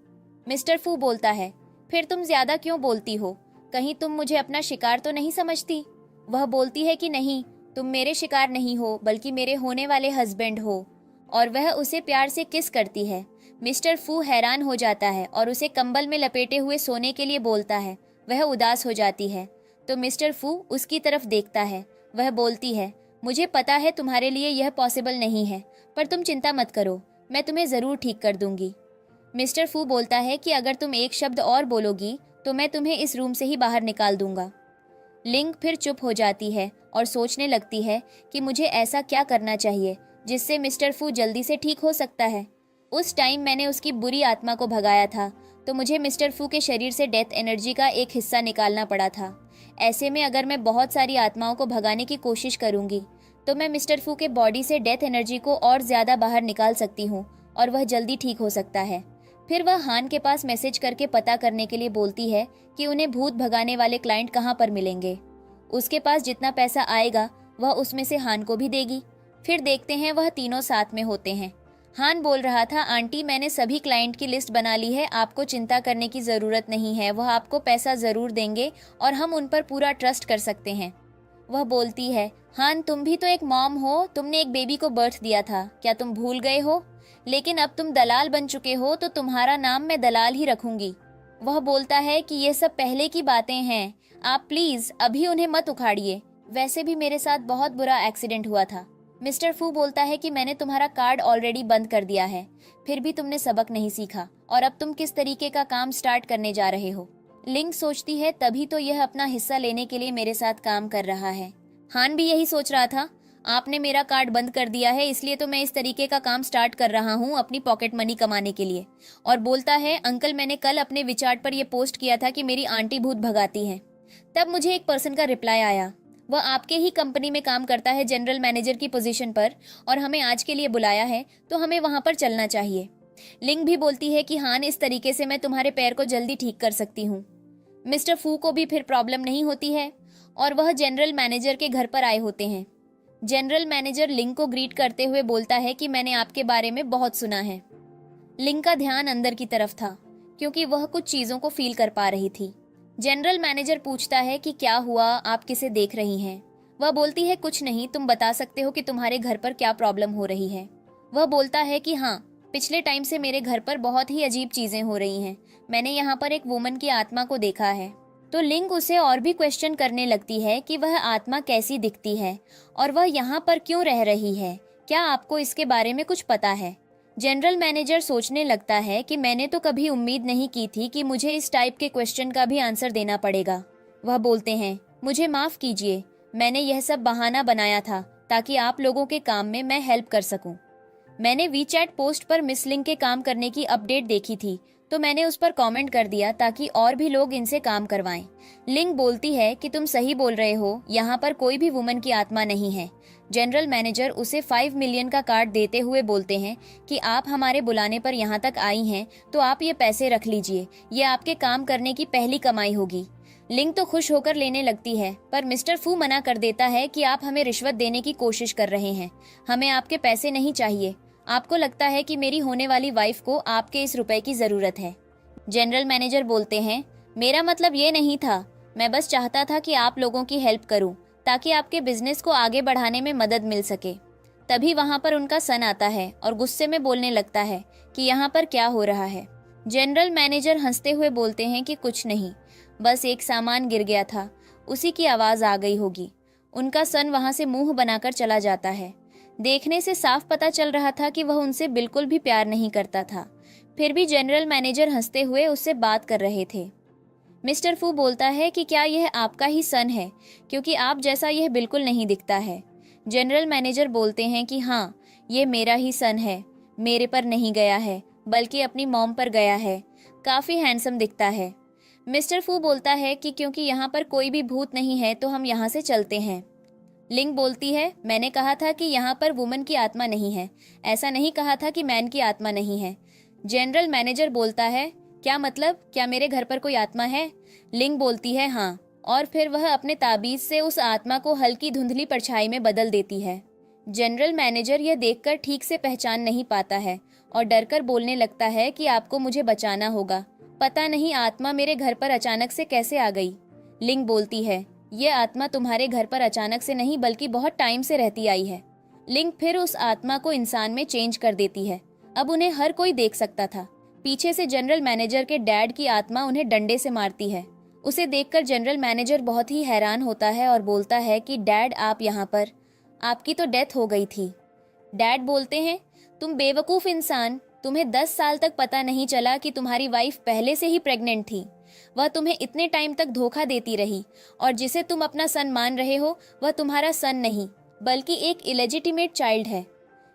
मिस्टर फू बोलता है फिर तुम ज्यादा क्यों बोलती हो, कहीं तुम मुझे अपना शिकार तो नहीं समझती। वह बोलती है कि नहीं, तुम मेरे शिकार नहीं हो बल्कि मेरे होने वाले हस्बैंड हो। और वह उसे प्यार से किस करती है। मिस्टर फू हैरान हो जाता है और उसे कंबल में लपेटे हुए सोने के लिए बोलता है। वह उदास हो जाती है तो मिस्टर फू उसकी तरफ देखता है। वह बोलती है मुझे पता है तुम्हारे लिए यह पॉसिबल नहीं है, पर तुम चिंता मत करो, मैं तुम्हें जरूर ठीक कर दूंगी। मिस्टर फू बोलता है कि अगर तुम एक शब्द और बोलोगी तो मैं तुम्हें इस रूम से ही बाहर निकाल दूंगा। लिंग फिर चुप हो जाती है और सोचने लगती है कि मुझे ऐसा क्या करना चाहिए जिससे मिस्टर फू जल्दी से ठीक हो सकता है। उस टाइम मैंने उसकी बुरी आत्मा को भगाया था, तो मुझे मिस्टर फू के शरीर से डेथ एनर्जी का एक हिस्सा निकालना पड़ा था। ऐसे में अगर मैं बहुत सारी आत्माओं को भगाने की कोशिश करूंगी तो मैं मिस्टर फू के बॉडी से डेथ एनर्जी को और ज्यादा बाहर निकाल सकती हूँ और वह जल्दी ठीक हो सकता है। फिर वह हान के पास मैसेज करके पता करने के लिए बोलती है कि उन्हें भूत भगाने वाले क्लाइंट कहाँ पर मिलेंगे। उसके पास जितना पैसा आएगा वह उसमें से हान को भी देगी। फिर देखते हैं वह तीनों साथ में होते हैं। हान बोल रहा था आंटी मैंने सभी क्लाइंट की लिस्ट बना ली है, आपको चिंता करने की जरूरत नहीं है, वह आपको पैसा जरूर देंगे और हम उन पर पूरा ट्रस्ट कर सकते हैं। वह बोलती है हान तुम भी तो एक मॉम हो, तुमने एक बेबी को बर्थ दिया था, क्या तुम भूल गए हो? लेकिन अब तुम दलाल बन चुके हो तो तुम्हारा नाम मैं दलाल ही रखूंगी। वह बोलता है कि ये सब पहले की बातें हैं, आप प्लीज अभी उन्हें मत उखाड़िए, वैसे भी मेरे साथ बहुत बुरा एक्सीडेंट हुआ था। मिस्टर फू बोलता है कि मैंने तुम्हारा कार्ड ऑलरेडी बंद कर दिया है, फिर भी तुमने सबक नहीं सीखा और अब तुम किस तरीके का काम स्टार्ट करने जा रहे हो। लिंग सोचती है तभी तो यह अपना हिस्सा लेने के लिए मेरे साथ काम कर रहा है। हान भी यही सोच रहा था, आपने मेरा कार्ड बंद कर दिया है इसलिए तो मैं इस तरीके का काम स्टार्ट कर रहा हूँ अपनी पॉकेट मनी कमाने के लिए। और बोलता है अंकल मैंने कल अपने विचार्ट पर यह पोस्ट किया था कि मेरी आंटी भूत भगाती हैं। तब मुझे एक पर्सन का रिप्लाई आया, वह आपके ही कंपनी में काम करता है जनरल मैनेजर की पोजीशन पर और हमें आज के लिए बुलाया है तो हमें वहां पर चलना चाहिए। लिंग भी बोलती है कि हान इस तरीके से मैं तुम्हारे पैर को जल्दी ठीक कर सकती हूँ। मिस्टर फू को भी फिर प्रॉब्लम नहीं होती है और वह जनरल मैनेजर के घर पर आए होते हैं। जनरल मैनेजर लिंग को ग्रीट करते हुए बोलता है कि मैंने आपके बारे में बहुत सुना है। लिंग का ध्यान अंदर की तरफ था क्योंकि वह कुछ चीजों को फील कर पा रही थी। जनरल मैनेजर पूछता है कि क्या हुआ, आप किसे देख रही हैं? वह बोलती है कुछ नहीं, तुम बता सकते हो कि तुम्हारे घर पर क्या प्रॉब्लम हो रही है? वह बोलता है कि हाँ, पिछले टाइम से मेरे घर पर बहुत ही अजीब चीजें हो रही हैं, मैंने यहाँ पर एक वुमन की आत्मा को देखा है। तो लिंग उसे और भी क्वेश्चन करने लगती है कि वह आत्मा कैसी दिखती है और वह यहाँ पर क्यों रह रही है, क्या आपको इसके बारे में कुछ पता है? जनरल मैनेजर सोचने लगता है कि मैंने तो कभी उम्मीद नहीं की थी कि मुझे इस टाइप के क्वेश्चन का भी आंसर देना पड़ेगा। वह बोलते हैं मुझे माफ कीजिए, मैंने यह सब बहाना बनाया था ताकि आप लोगों के काम में मैं हेल्प कर सकूं। मैंने वीचैट पोस्ट पर मिस लिंग के काम करने की अपडेट देखी थी तो मैंने उस पर कमेंट कर दिया ताकि और भी लोग इनसे काम करवाएं। लिंग बोलती है कि तुम सही बोल रहे हो, यहाँ पर कोई भी वुमन की आत्मा नहीं है। जनरल मैनेजर उसे 5 मिलियन का कार्ड देते हुए बोलते हैं कि आप हमारे बुलाने पर यहाँ तक आई हैं तो आप ये पैसे रख लीजिए, ये आपके काम करने की पहली कमाई होगी। लिंग तो खुश होकर लेने लगती है पर मिस्टर फू मना कर देता है कि आप हमें रिश्वत देने की कोशिश कर रहे हैं, हमें आपके पैसे नहीं चाहिए, आपको लगता है कि मेरी होने वाली वाइफ को आपके इस रुपए की जरूरत है। जनरल मैनेजर बोलते हैं मेरा मतलब ये नहीं था, मैं बस चाहता था कि आप लोगों की हेल्प करूं ताकि आपके बिजनेस को आगे बढ़ाने में मदद मिल सके। तभी वहां पर उनका सन आता है और गुस्से में बोलने लगता है कि यहाँ पर क्या हो रहा है। जनरल मैनेजर हंसते हुए बोलते हैं कि कुछ नहीं, बस एक सामान गिर गया था, उसी की आवाज आ गई होगी। उनका सन वहां से मुंह बनाकर चला जाता है। देखने से साफ पता चल रहा था कि वह उनसे बिल्कुल भी प्यार नहीं करता था। फिर भी जनरल मैनेजर हंसते हुए उससे बात कर रहे थे। मिस्टर फू बोलता है कि क्या यह आपका ही सन है, क्योंकि आप जैसा यह बिल्कुल नहीं दिखता है। जनरल मैनेजर बोलते हैं कि हाँ, ये मेरा ही सन है, मेरे पर नहीं गया है बल्कि अपनी मॉम पर गया है, काफी हैंडसम दिखता है। मिस्टर फू बोलता है कि क्योंकि यहाँ पर कोई भी भूत नहीं है तो हम यहाँ से चलते हैं। लिंग बोलती है, मैंने कहा था कि यहाँ पर वुमन की आत्मा नहीं है, ऐसा नहीं कहा था कि मैन की आत्मा नहीं है। जनरल मैनेजर बोलता है, क्या मतलब, क्या मेरे घर पर कोई आत्मा है? लिंग बोलती है हाँ, और फिर वह अपने ताबीज से उस आत्मा को हल्की धुंधली परछाई में बदल देती है। जनरल मैनेजर यह देखकर ठीक से पहचान नहीं पाता है और डरकर बोलने लगता है कि आपको मुझे बचाना होगा, पता नहीं आत्मा मेरे घर पर अचानक से कैसे आ गई। लिंग बोलती है, ये आत्मा तुम्हारे घर पर अचानक से नहीं बल्कि बहुत टाइम से रहती आई है। लिंग फिर उस आत्मा को इंसान में चेंज कर देती है। अब उन्हें हर कोई देख सकता था। पीछे से जनरल मैनेजर के डैड की आत्मा उन्हें डंडे से मारती है। उसे देखकर जनरल मैनेजर बहुत ही हैरान होता है और बोलता है कि डैड आप यहाँ पर, आपकी तो डेथ हो गई थी। डैड बोलते हैं, तुम बेवकूफ इंसान, तुम्हें 10 साल तक पता नहीं चला कि तुम्हारी वाइफ पहले से ही प्रेग्नेंट थी। वह तुम्हें इतने टाइम तक धोखा देती रही और जिसे तुम अपना सन मान रहे हो वह तुम्हारा सन नहीं बल्कि एक इलेजिटिमेट चाइल्ड है।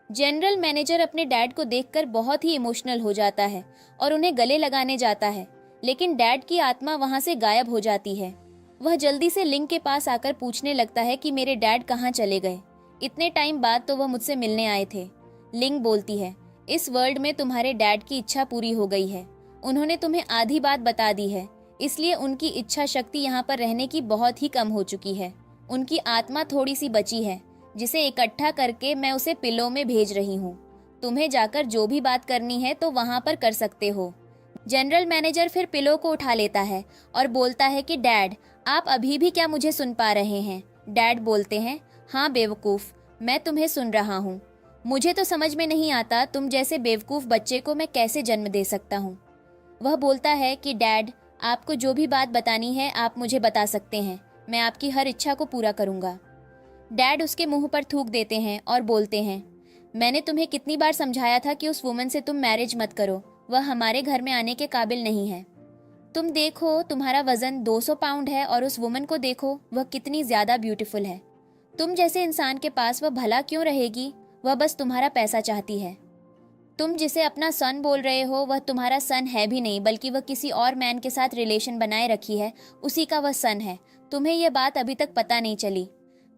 जनरल मैनेजर अपने डैड को देखकर बहुत ही इमोशनल हो जाता है और उन्हें गले लगाने जाता है, लेकिन डैड की आत्मा वहां से गायब हो जाती है। वह जल्दी से लिंग के पास आकर पूछने लगता है कि मेरे डैड कहाँ चले गए, इतने टाइम बाद तो वह मुझसे मिलने आए थे। लिंग बोलती है, इस वर्ल्ड में तुम्हारे डैड की इच्छा पूरी हो गई है, उन्होंने तुम्हें आधी बात बता दी है, इसलिए उनकी इच्छा शक्ति यहाँ पर रहने की बहुत ही कम हो चुकी है। उनकी आत्मा थोड़ी सी बची है जिसे इकट्ठा करके मैं उसे पिलो में भेज रही हूँ। तुम्हें जाकर जो भी बात करनी है तो वहाँ पर कर सकते हो। जनरल मैनेजर फिर पिलो को उठा लेता है और बोलता है कि डैड आप अभी भी क्या मुझे सुन पा रहे हैं? डैड बोलते हैं, हाँ बेवकूफ, मैं तुम्हें सुन रहा हूँ। मुझे तो समझ में नहीं आता तुम जैसे बेवकूफ बच्चे को मैं कैसे जन्म दे सकता हूँ। वह बोलता है कि डैड आपको जो भी बात बतानी है आप मुझे बता सकते हैं, मैं आपकी हर इच्छा को पूरा करूँगा। डैड उसके मुंह पर थूक देते हैं और बोलते हैं, मैंने तुम्हें कितनी बार समझाया था कि उस वुमन से तुम मैरिज मत करो, वह हमारे घर में आने के काबिल नहीं है। तुम देखो तुम्हारा वजन 200 पाउंड है और उस वुमन को देखो वह कितनी ज्यादा ब्यूटीफुल है। तुम जैसे इंसान के पास वह भला क्यों रहेगी? वह बस तुम्हारा पैसा चाहती है। तुम जिसे अपना सन बोल रहे हो वह तुम्हारा सन है भी नहीं बल्कि वह किसी और मैन के साथ रिलेशन बनाए रखी है, उसी का वह सन है। तुम्हें यह बात अभी तक पता नहीं चली।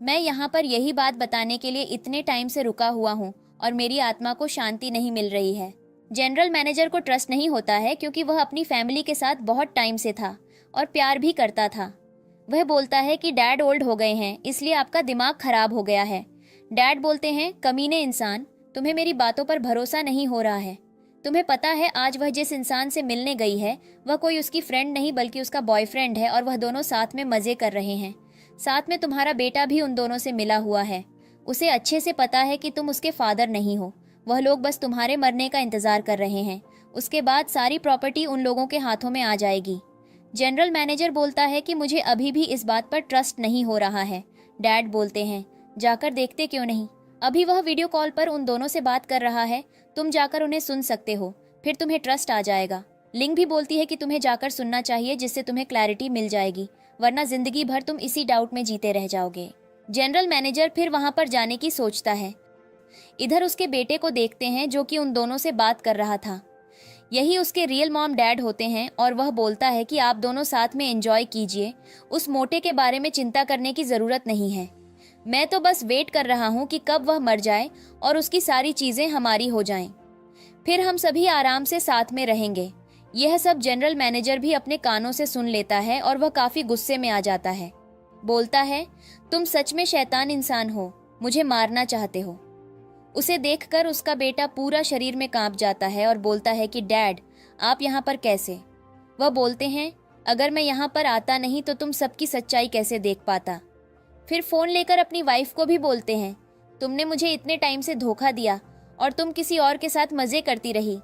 मैं यहाँ पर यही बात बताने के लिए इतने टाइम से रुका हुआ हूँ और मेरी आत्मा को शांति नहीं मिल रही है। जनरल मैनेजर को ट्रस्ट नहीं होता है क्योंकि वह अपनी फैमिली के साथ बहुत टाइम से था और प्यार भी करता था। वह बोलता है कि डैड ओल्ड हो गए हैं इसलिए आपका दिमाग खराब हो गया है। डैड बोलते हैं, कमीने इंसान, तुम्हें मेरी बातों पर भरोसा नहीं हो रहा है। तुम्हें पता है आज वह जिस इंसान से मिलने गई है वह कोई उसकी फ्रेंड नहीं बल्कि उसका बॉयफ्रेंड है और वह दोनों साथ में मजे कर रहे हैं। साथ में तुम्हारा बेटा भी उन दोनों से मिला हुआ है। उसे अच्छे से पता है कि तुम उसके फादर नहीं हो। वह लोग बस तुम्हारे मरने का इंतजार कर रहे हैं, उसके बाद सारी प्रॉपर्टी उन लोगों के हाथों में आ जाएगी। जनरल मैनेजर बोलता है कि मुझे अभी भी इस बात पर ट्रस्ट नहीं हो रहा है। डैड बोलते हैं, जाकर देखते क्यों नहीं? अभी वह वीडियो कॉल पर उन दोनों से बात कर रहा है, तुम जाकर उन्हें सुन सकते हो, फिर तुम्हें ट्रस्ट आ जाएगा। लिंग भी बोलती है कि तुम्हें जाकर सुनना चाहिए जिससे तुम्हें क्लैरिटी मिल जाएगी, वरना जिंदगी भर तुम इसी डाउट में जीते रह जाओगे। जनरल मैनेजर फिर वहां पर जाने की सोचता है। इधर उसके बेटे को देखते हैं जो कि उन दोनों से बात कर रहा था। यही उसके रियल मॉम डैड होते हैं और वह बोलता है कि आप दोनों साथ में एंजॉय कीजिए, उस मोटे के बारे में चिंता करने की जरूरत नहीं है। मैं तो बस वेट कर रहा हूँ कि कब वह मर जाए और उसकी सारी चीजें हमारी हो जाएं। फिर हम सभी आराम से साथ में रहेंगे। यह सब जनरल मैनेजर भी अपने कानों से सुन लेता है और वह काफी गुस्से में आ जाता है। बोलता है, तुम सच में शैतान इंसान हो, मुझे मारना चाहते हो। उसे देखकर उसका बेटा पूरा शरीर में कांप जाता है और बोलता है कि डैड आप यहाँ पर कैसे? वह बोलते हैं, अगर मैं यहाँ पर आता नहीं तो तुम सबकी सच्चाई कैसे देख पाता? फिर फोन लेकर अपनी वाइफ को भी बोलते हैं तुमने मुझे इतने टाइम से धोखा दिया और तुम किसी और के साथ मजे करती रही।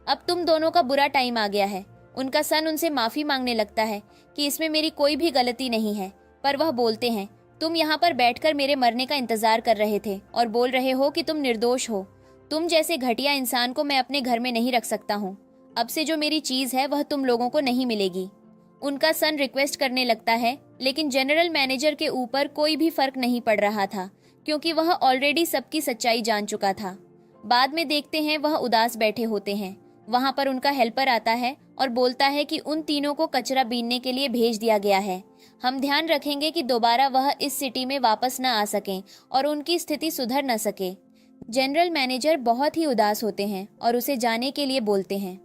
अब तुम दोनों का बुरा टाइम आ गया है। उनका सन उनसे माफी मांगने लगता है कि इसमें मेरी कोई भी गलती नहीं है, पर वह बोलते हैं, तुम यहाँ पर बैठकर मेरे मरने का इंतजार कर रहे थे और बोल रहे हो कि तुम निर्दोष हो। तुम जैसे घटिया इंसान को मैं अपने घर में नहीं रख सकता हूँ। अब से जो मेरी चीज है वह तुम लोगों को नहीं मिलेगी। उनका सन रिक्वेस्ट करने लगता है, लेकिन जनरल मैनेजर के ऊपर कोई भी फर्क नहीं पड़ रहा था, क्योंकि वह ऑलरेडी सबकी सच्चाई जान चुका था। बाद में देखते हैं वह उदास बैठे होते हैं। वहां पर उनका हेल्पर आता है और बोलता है कि उन तीनों को कचरा बीनने के लिए भेज दिया गया है। हम ध्यान रखेंगे कि दोबारा वह इस सिटी में वापस न आ सकें और उनकी स्थिति सुधर न सके। जनरल मैनेजर बहुत ही उदास होते हैं और उसे जाने के लिए बोलते हैं।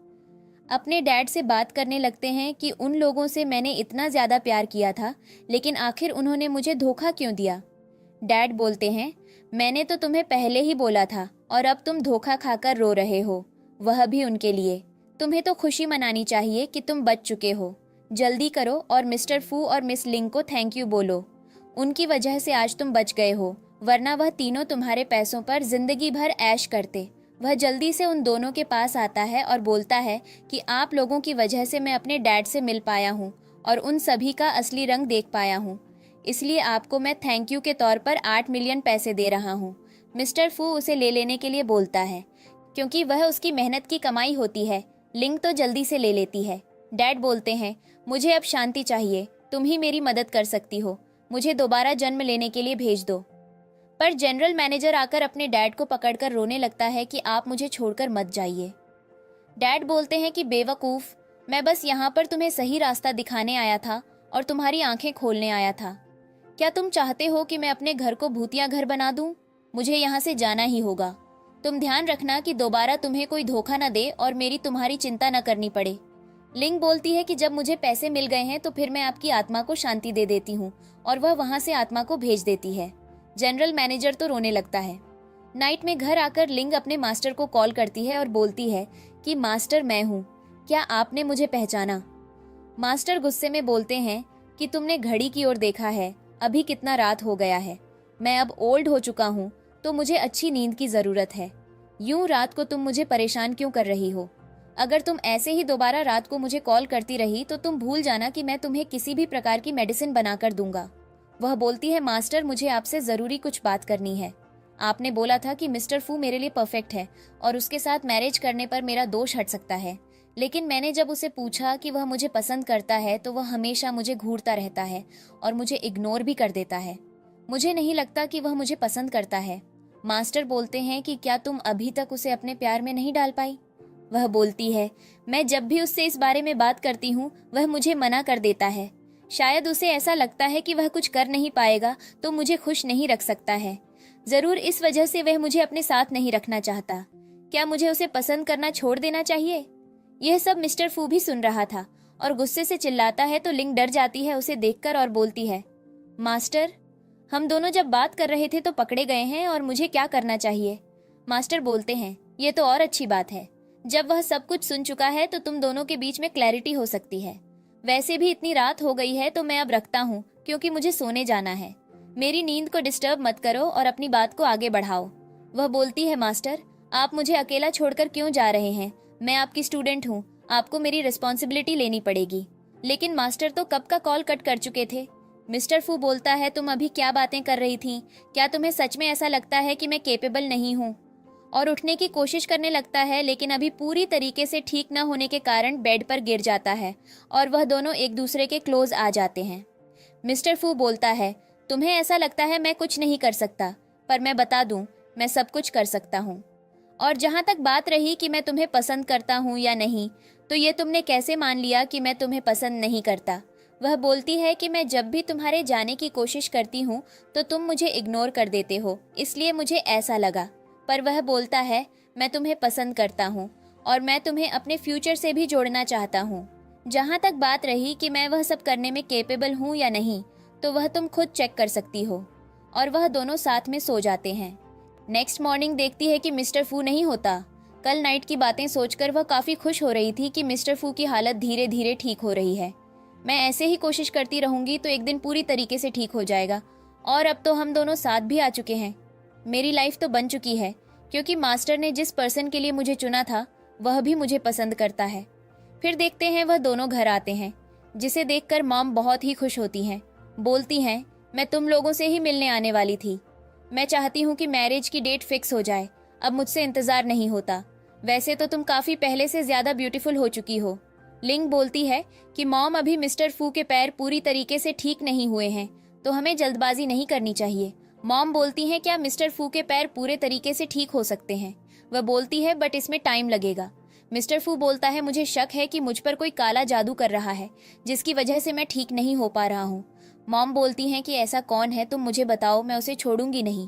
अपने डैड से बात करने लगते हैं कि उन लोगों से मैंने इतना ज्यादा प्यार किया था, लेकिन आखिर उन्होंने मुझे धोखा क्यों दिया। डैड बोलते हैं, मैंने तो तुम्हें पहले ही बोला था और अब तुम धोखा खाकर रो रहे हो, वह भी उनके लिए। तुम्हें तो खुशी मनानी चाहिए कि तुम बच चुके हो। जल्दी करो और मिस्टर फू और मिस लिंग को थैंक यू बोलो। उनकी वजह से आज तुम बच गए हो, वरना वह तीनों तुम्हारे पैसों पर जिंदगी भर ऐश करते। वह जल्दी से उन दोनों के पास आता है और बोलता है कि आप लोगों की वजह से मैं अपने डैड से मिल पाया हूँ और उन सभी का असली रंग देख पाया हूँ, इसलिए आपको मैं थैंक यू के तौर पर 8 मिलियन पैसे दे रहा हूँ। मिस्टर फू उसे ले लेने के लिए बोलता है, क्योंकि वह उसकी मेहनत की कमाई होती है। लिंग तो जल्दी से ले लेती है। डैड बोलते हैं, मुझे अब शांति चाहिए, तुम ही मेरी मदद कर सकती हो, मुझे दोबारा जन्म लेने के लिए भेज दो। पर जनरल मैनेजर आकर अपने डैड को पकड़कर रोने लगता है कि आप मुझे छोड़कर मत जाइए। डैड बोलते हैं कि बेवकूफ, मैं बस यहाँ पर तुम्हें सही रास्ता दिखाने आया था और तुम्हारी आंखें खोलने आया था। क्या तुम चाहते हो कि मैं अपने घर को भूतिया घर बना दूं? मुझे यहाँ से जाना ही होगा। तुम ध्यान रखना कि दोबारा तुम्हें कोई धोखा न दे और मेरी तुम्हारी चिंता न करनी पड़े। लिंग बोलती है कि जब मुझे पैसे मिल गए हैं तो फिर मैं आपकी आत्मा को शांति दे देती हूँ, और वह वहां से आत्मा को भेज देती है। जनरल मैनेजर तो रोने लगता है। नाइट में घर आकर लिंग अपने मास्टर को कॉल करती है और बोलती है कि मास्टर मैं हूँ, क्या आपने मुझे पहचाना? मास्टर गुस्से में बोलते हैं कि तुमने घड़ी की ओर देखा है, अभी कितना रात हो गया है। मैं अब ओल्ड हो चुका हूँ तो मुझे अच्छी नींद की जरूरत है। यूं रात को तुम मुझे परेशान क्यों कर रही हो? अगर तुम ऐसे ही दोबारा रात को मुझे कॉल करती रही तो तुम भूल जाना कि मैं तुम्हें किसी भी प्रकार की मेडिसिन बनाकर दूंगा। वह बोलती है, मास्टर मुझे आपसे जरूरी कुछ बात करनी है। आपने बोला था कि मिस्टर फू मेरे लिए परफेक्ट है और उसके साथ मैरिज करने पर मेरा दोष हट सकता है, लेकिन मैंने जब उसे पूछा कि वह मुझे पसंद करता है तो वह हमेशा मुझे घूरता रहता है और मुझे इग्नोर भी कर देता है। मुझे नहीं लगता कि वह मुझे पसंद करता है। मास्टर बोलते हैं कि क्या तुम अभी तक उसे अपने प्यार में नहीं डाल पाई? वह बोलती है, मैं जब भी उससे इस बारे में बात करती हूँ वह मुझे मना कर देता है। शायद उसे ऐसा लगता है कि वह कुछ कर नहीं पाएगा तो मुझे खुश नहीं रख सकता है। जरूर इस वजह से वह मुझे अपने साथ नहीं रखना चाहता। क्या मुझे उसे पसंद करना छोड़ देना चाहिए? यह सब मिस्टर फू भी सुन रहा था और गुस्से से चिल्लाता है तो लिंग डर जाती है उसे देखकर और बोलती है, मास्टर हम दोनों जब बात कर रहे थे तो पकड़े गए हैं और मुझे क्या करना चाहिए? मास्टर बोलते हैं, ये तो और अच्छी बात है। जब वह सब कुछ सुन चुका है तो तुम दोनों के बीच में क्लैरिटी हो सकती है। वैसे भी इतनी रात हो गई है तो मैं अब रखता हूँ, क्योंकि मुझे सोने जाना है। मेरी नींद को डिस्टर्ब मत करो और अपनी बात को आगे बढ़ाओ। वह बोलती है, मास्टर आप मुझे अकेला छोड़कर क्यों जा रहे हैं? मैं आपकी स्टूडेंट हूँ, आपको मेरी रिस्पॉन्सिबिलिटी लेनी पड़ेगी। लेकिन मास्टर तो कब का कॉल कट कर चुके थे। मिस्टर फू बोलता है, तुम अभी क्या बातें कर रही थी? क्या तुम्हें सच में ऐसा लगता है कि मैं केपेबल नहीं हूँ? और उठने की कोशिश करने लगता है, लेकिन अभी पूरी तरीके से ठीक न होने के कारण बेड पर गिर जाता है और वह दोनों एक दूसरे के क्लोज आ जाते हैं। मिस्टर फू बोलता है, तुम्हें ऐसा लगता है मैं कुछ नहीं कर सकता, पर मैं बता दूं, मैं सब कुछ कर सकता हूँ। और जहाँ तक बात रही कि मैं तुम्हें पसंद करता हूँ या नहीं, तो ये तुमने कैसे मान लिया कि मैं तुम्हें पसंद नहीं करता? वह बोलती है कि मैं जब भी तुम्हारे जाने की कोशिश करती हूँ तो तुम मुझे इग्नोर कर देते हो, इसलिए मुझे ऐसा लगा। पर वह बोलता है, मैं तुम्हें पसंद करता हूँ और मैं तुम्हें अपने फ्यूचर से भी जोड़ना चाहता हूँ। जहाँ तक बात रही कि मैं वह सब करने में केपेबल हूँ या नहीं, तो वह तुम खुद चेक कर सकती हो। और वह दोनों साथ में सो जाते हैं। नेक्स्ट मॉर्निंग देखती है कि मिस्टर फू नहीं होता। कल नाइट की बातें सोचकर वह काफ़ी खुश हो रही थी कि मिस्टर फू की हालत धीरे धीरे ठीक हो रही है। मैं ऐसे ही कोशिश करती रहूंगी तो एक दिन पूरी तरीके से ठीक हो जाएगा, और अब तो हम दोनों साथ भी आ चुके हैं। मेरी लाइफ तो बन चुकी है, क्योंकि मास्टर ने जिस पर्सन के लिए मुझे चुना था वह भी मुझे पसंद करता है। फिर देखते हैं वह दोनों घर आते हैं, जिसे देखकर मॉम बहुत ही खुश होती हैं। बोलती हैं, मैं तुम लोगों से ही मिलने आने वाली थी। मैं चाहती हूँ कि मैरिज की डेट फिक्स हो जाए, अब मुझसे इंतजार नहीं होता। वैसे तो तुम काफी पहले से ज्यादा ब्यूटीफुल हो चुकी हो। लिंग बोलती है कि मॉम, अभी मिस्टर फू के पैर पूरी तरीके से ठीक नहीं हुए हैं, तो हमें जल्दबाजी नहीं करनी चाहिए। मॉम बोलती है, क्या मिस्टर फू के पैर पूरे तरीके से ठीक हो सकते हैं? वह बोलती है, बट इसमें टाइम लगेगा। मिस्टर फू बोलता है, मुझे शक है कि मुझ पर कोई काला जादू कर रहा है, जिसकी वजह से मैं ठीक नहीं हो पा रहा हूँ। मॉम बोलती हैं कि ऐसा कौन है, तुम मुझे बताओ, मैं उसे छोड़ूंगी नहीं।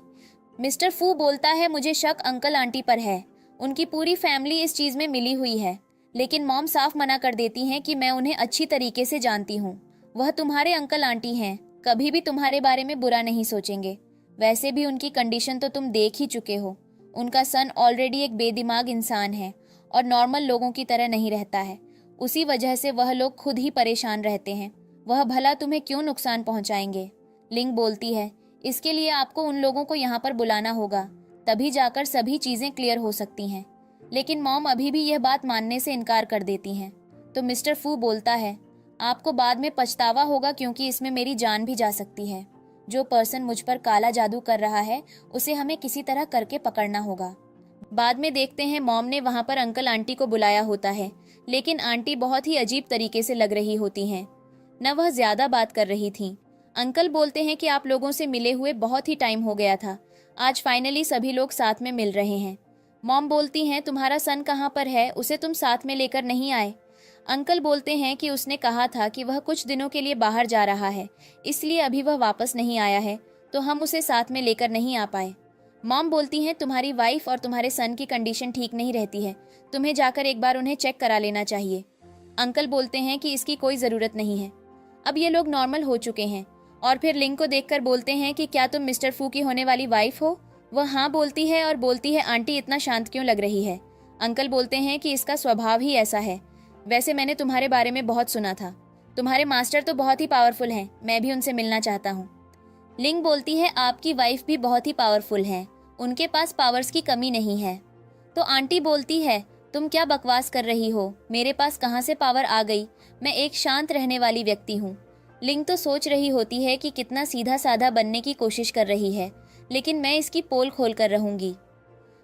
मिस्टर फू बोलता है, मुझे शक अंकल आंटी पर है, उनकी पूरी फैमिली इस चीज में मिली हुई है। लेकिन मॉम साफ मना कर देती हैं कि मैं उन्हें अच्छी तरीके से जानती हूँ, वह तुम्हारे अंकल आंटी हैं, कभी भी तुम्हारे बारे में बुरा नहीं सोचेंगे। वैसे भी उनकी कंडीशन तो तुम देख ही चुके हो। उनका सन ऑलरेडी एक बेदिमाग इंसान है और नॉर्मल लोगों की तरह नहीं रहता है। उसी वजह से वह लोग खुद ही परेशान रहते हैं। वह भला तुम्हें क्यों नुकसान पहुंचाएंगे? लिंग बोलती है, इसके लिए आपको उन लोगों को यहाँ पर बुलाना होगा, तभी जाकर सभी चीजें क्लियर हो सकती हैं। लेकिन मॉम अभी भी यह बात मानने से इनकार कर देती हैं। तो मिस्टर फू बोलता है, आपको बाद में पछतावा होगा, क्योंकि इसमें मेरी जान भी जा सकती है। जो पर्सन मुझ पर काला जादू कर रहा है उसे हमें किसी तरह करके पकड़ना होगा। बाद में देखते हैं मॉम ने वहां पर अंकल आंटी को बुलाया होता है, लेकिन आंटी बहुत ही अजीब तरीके से लग रही होती हैं। न वह ज्यादा बात कर रही थी। अंकल बोलते हैं कि आप लोगों से मिले हुए बहुत ही टाइम हो गया था, आज फाइनली सभी लोग साथ में मिल रहे हैं। मॉम बोलती हैं, तुम्हारा सन कहाँ पर है, उसे तुम साथ में लेकर नहीं आए? अंकल बोलते हैं कि उसने कहा था कि वह कुछ दिनों के लिए बाहर जा रहा है, इसलिए अभी वह वापस नहीं आया है, तो हम उसे साथ में लेकर नहीं आ पाए। मॉम बोलती हैं, तुम्हारी वाइफ और तुम्हारे सन की कंडीशन ठीक नहीं रहती है, तुम्हें जाकर एक बार उन्हें चेक करा लेना चाहिए। अंकल बोलते हैं कि इसकी कोई ज़रूरत नहीं है, अब ये लोग नॉर्मल हो चुके हैं। और फिर लिंग को देखकर बोलते हैं कि क्या तुम मिस्टर फू की होने वाली वाइफ हो? वह हाँ बोलती है और बोलती है, आंटी इतना शांत क्यों लग रही है? अंकल बोलते हैं कि इसका स्वभाव ही ऐसा है। वैसे मैंने तुम्हारे बारे में बहुत सुना था, तुम्हारे मास्टर तो बहुत ही पावरफुल हैं, मैं भी उनसे मिलना चाहता हूँ। लिंग बोलती है, आपकी वाइफ भी बहुत ही पावरफुल हैं, उनके पास पावर्स की कमी नहीं है। तो आंटी बोलती है, तुम क्या बकवास कर रही हो, मेरे पास कहाँ से पावर आ गई, मैं एक शांत रहने वाली व्यक्ति हूँ। लिंग तो सोच रही होती है कि कितना सीधा साधा बनने की कोशिश कर रही है, लेकिन मैं इसकी पोल खोल कर रहूंगी।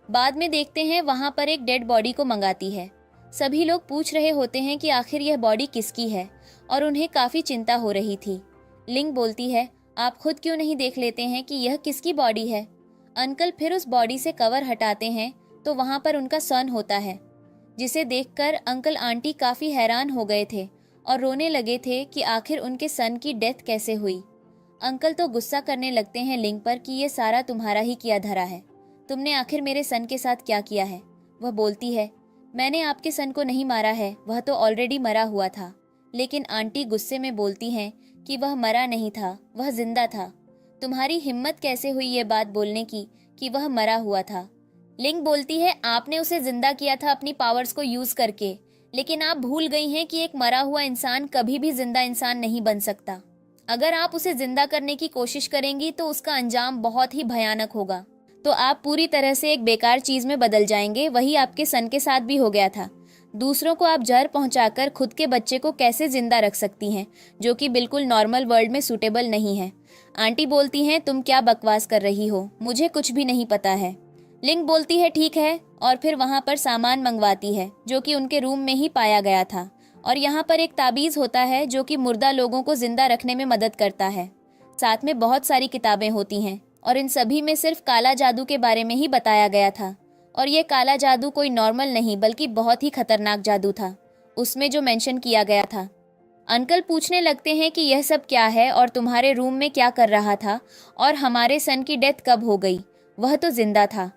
बाद में देखते हैं वहां पर एक डेड बॉडी को मंगाती है। सभी लोग पूछ रहे होते हैं कि आखिर यह बॉडी किसकी है, और उन्हें काफी चिंता हो रही थी। लिंग बोलती है, आप खुद क्यों नहीं देख लेते हैं कि यह किसकी बॉडी है? अंकल फिर उस बॉडी से कवर हटाते हैं तो वहां पर उनका सन होता है, जिसे देखकर अंकल आंटी काफी हैरान हो गए थे और रोने लगे थे कि आखिर उनके सन की डेथ कैसे हुई। अंकल तो गुस्सा करने लगते हैं लिंग पर कि ये सारा तुम्हारा ही किया धरा है, तुमने आखिर मेरे सन के साथ क्या किया है? वह बोलती है, मैंने आपके सन को नहीं मारा है, वह तो ऑलरेडी मरा हुआ था। लेकिन आंटी गुस्से में बोलती हैं कि वह मरा नहीं था, वह जिंदा था। तुम्हारी हिम्मत कैसे हुई ये बात बोलने की कि वह मरा हुआ था? लिंग बोलती है, आपने उसे जिंदा किया था अपनी पावर्स को यूज करके, लेकिन आप भूल गई हैं कि एक मरा हुआ इंसान कभी भी जिंदा इंसान नहीं बन सकता। अगर आप उसे जिंदा करने की कोशिश करेंगी तो उसका अंजाम बहुत ही भयानक होगा, तो आप पूरी तरह से एक बेकार चीज में बदल जाएंगे। वही आपके सन के साथ भी हो गया था। दूसरों को आप जहर पहुंचाकर खुद के बच्चे को कैसे जिंदा रख सकती हैं, जो कि बिल्कुल नॉर्मल वर्ल्ड में सूटेबल नहीं है। आंटी बोलती हैं, तुम क्या बकवास कर रही हो, मुझे कुछ भी नहीं पता है। लिंग बोलती है, ठीक है, और फिर वहां पर सामान मंगवाती है जो कि उनके रूम में ही पाया गया था। और यहाँ पर एक ताबीज होता है जो कि मुर्दा लोगों को जिंदा रखने में मदद करता है। साथ में बहुत सारी किताबें होती हैं और इन सभी में सिर्फ काला जादू के बारे में ही बताया गया था। और ये काला जादू कोई नॉर्मल नहीं बल्कि बहुत ही खतरनाक जादू था, उसमें जो मेंशन किया गया था। अंकल पूछने लगते हैं कि यह सब क्या है और तुम्हारे रूम में क्या कर रहा था, और हमारे सन की डेथ कब हो गई, वह तो जिंदा था।